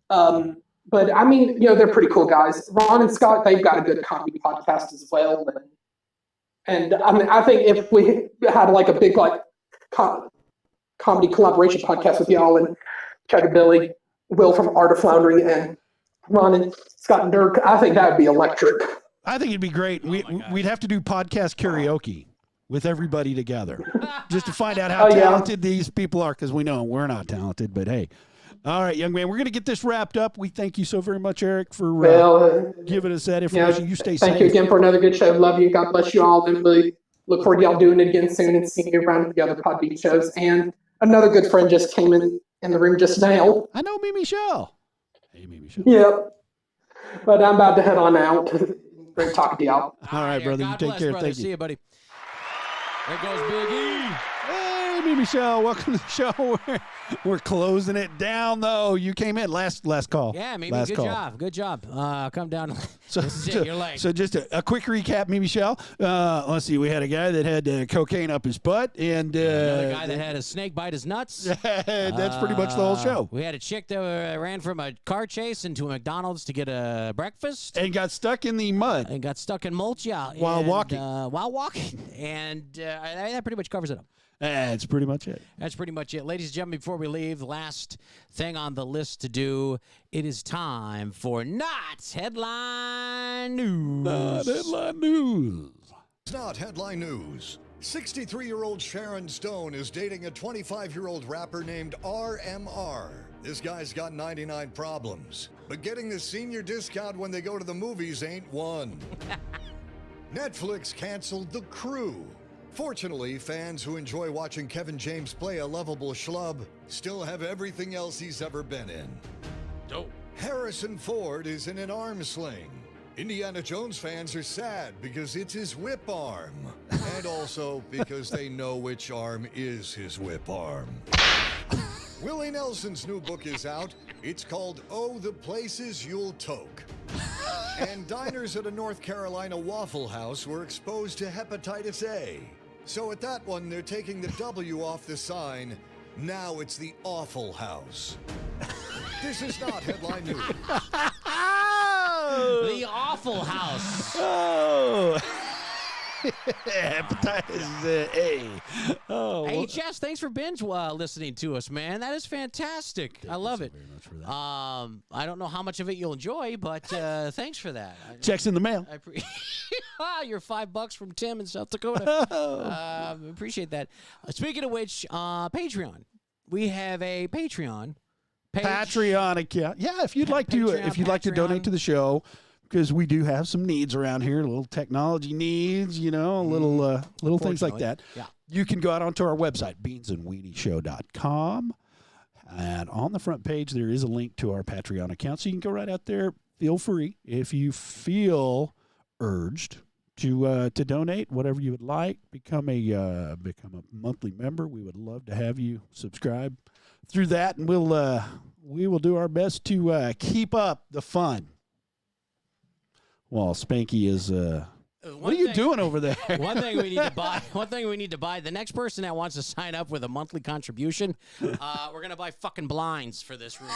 But I mean, they're pretty cool guys. Ron and Scott, they've got a good comedy podcast as well. And I mean, I think if we had like a big like comedy collaboration podcast with y'all and Chuck and Billy, Will from Art of Floundering, and Ron and Scott and Dirk, I think that would be electric. I think it'd be great. We'd have to do podcast karaoke with everybody together just to find out how talented these people are because we know we're not talented, but hey. All right, young man, we're going to get this wrapped up. We thank you so very much, Eric, for giving us that information. You stay safe. Thank you again for another good show. Love you. God bless you all. And really look forward to y'all doing it again soon and seeing you around the other Podbean shows. And another good friend just came in the room just now. I know Mimi Shell. Hey, Mimi Shell. Yep. But I'm about to head on out. Great talking to y'all. All right, brother. God You take bless, care. brother. Thank See you. you, buddy. There goes Big E. Hey, Mimi Shell. Welcome to the show. We're closing it down, though. You came in last call. Yeah, Mimi, last good call. job. Good job. Come down. So, This is it. You're late. So just a quick recap, Mimi Shell. Let's see. We had a guy that had cocaine up his butt. And another guy that had a snake bite his nuts. That's pretty much the whole show. We had a chick that ran from a car chase into a McDonald's to get a breakfast. And got stuck in the mud. And got stuck in mulch, While walking. And that pretty much covers it up. That's pretty much it. That's pretty much it. Ladies and gentlemen, before we leave, the last thing on the list to do, it is time for Not Headline News. Not Headline News. It's not headline news. 63-year-old Sharon Stone is dating a 25-year-old rapper named RMR. This guy's got 99 problems, but getting the senior discount when they go to the movies ain't one. Netflix canceled The Crew. Fortunately, fans who enjoy watching Kevin James play a lovable schlub still have everything else he's ever been in. Dope. Harrison Ford is in an arm sling. Indiana Jones fans are sad because it's his whip arm. And also because they know which arm is his whip arm. Willie Nelson's new book is out. It's called Oh, the Places You'll Toke. And diners at a North Carolina Waffle House were exposed to hepatitis A. So at that one, they're taking the W off the sign. Now it's the Awful House. This is not headline news. The Awful House. Oh. Hepatitis A. Oh. Hey, Jess, thanks for binge listening to us, man. That is fantastic. I love it. Very much for that. I don't know how much of it you'll enjoy, but thanks for that. Checks in the mail. You're $5 from Tim in South Dakota. Appreciate that. Speaking of which, Patreon. We have a Patreon page. Patreon account. Yeah, if you'd like to donate to the show, because we do have some needs around here, little technology needs, little things like that. Yeah. You can go out onto our website, beansandweenieshow.com. And on the front page, there is a link to our Patreon account. So you can go right out there. Feel free. If you feel urged to donate, whatever you would like, become a monthly member. We would love to have you subscribe through that. And we will do our best to keep up the fun. While Spanky is, what are you doing over there? One thing we need to buy. The next person that wants to sign up with a monthly contribution, we're gonna buy fucking blinds for this room.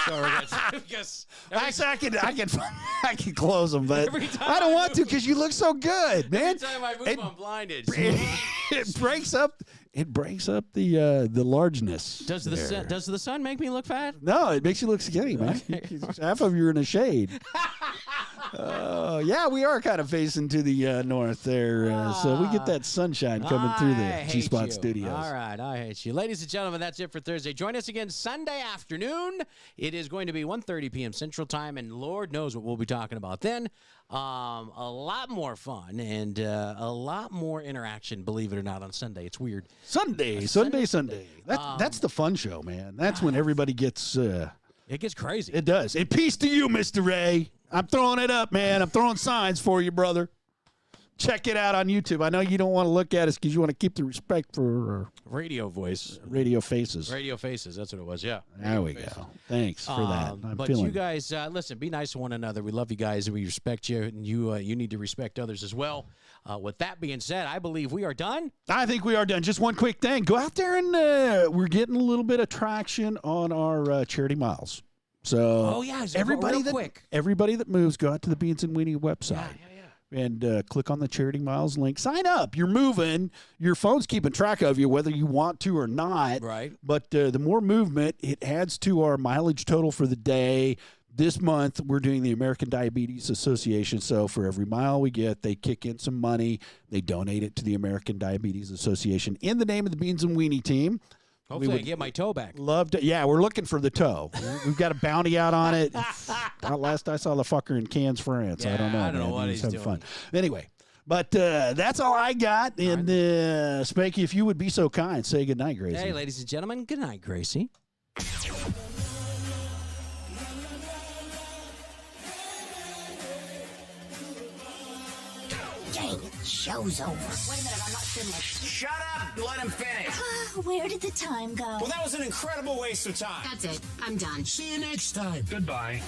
So we're gonna because actually, I can close them, but I don't want to because you look so good, man. Every time I move, I'm blinded. It breaks up. It breaks up the largeness. Does the sun make me look fat? No, it makes you look skinny, man. Half of you are in the shade. Yeah, we are kind of facing to the north there, so we get that sunshine coming through the G-Spot Studios. All right, I hate you. Ladies and gentlemen, that's it for Thursday. Join us again Sunday afternoon. It is going to be 1:30 p.m. Central Time, and Lord knows what we'll be talking about then. A lot more fun and a lot more interaction, believe it or not, on Sunday. It's weird. Sunday. That's the fun show, man. That's when everybody gets... it gets crazy. It does. And peace to you, Mr. Ray. I'm throwing it up, man. I'm throwing signs for you, brother. check it out on YouTube. I know you don't want to look at us because you want to keep the respect for radio voice. Radio faces. Radio faces. That's what it was. Yeah. There we go. Thanks for that. But you guys, listen, be nice to one another. We love you guys and we respect you, and you need to respect others as well. With that being said, I believe we are done. I think we are done. Just one quick thing. Go out there and we're getting a little bit of traction on our charity miles. So everybody that moves, go out to the Beans and Weenie website. And click on the Charity Miles link. Sign up. You're moving. Your phone's keeping track of you, whether you want to or not. Right. But the more movement, it adds to our mileage total for the day. This month, we're doing the American Diabetes Association. So for every mile we get, they kick in some money. They donate it to the American Diabetes Association in the name of the Beans and Weenie team. Hopefully I get my toe back. Love to. Yeah, we're looking for the toe. We've got a bounty out on it. Last I saw the fucker in Cannes, France. Yeah, I don't know. I don't know what he's having doing. fun. Anyway, but that's all I got. And Spanky, if you would be so kind, say goodnight, Gracie. Hey, ladies and gentlemen, good night, Gracie. Dang it, show's over. Wait a minute, I'm not finished. Shut up! Let him finish. Where did the time go? Well, that was an incredible waste of time. That's it. I'm done. See you next time. Goodbye.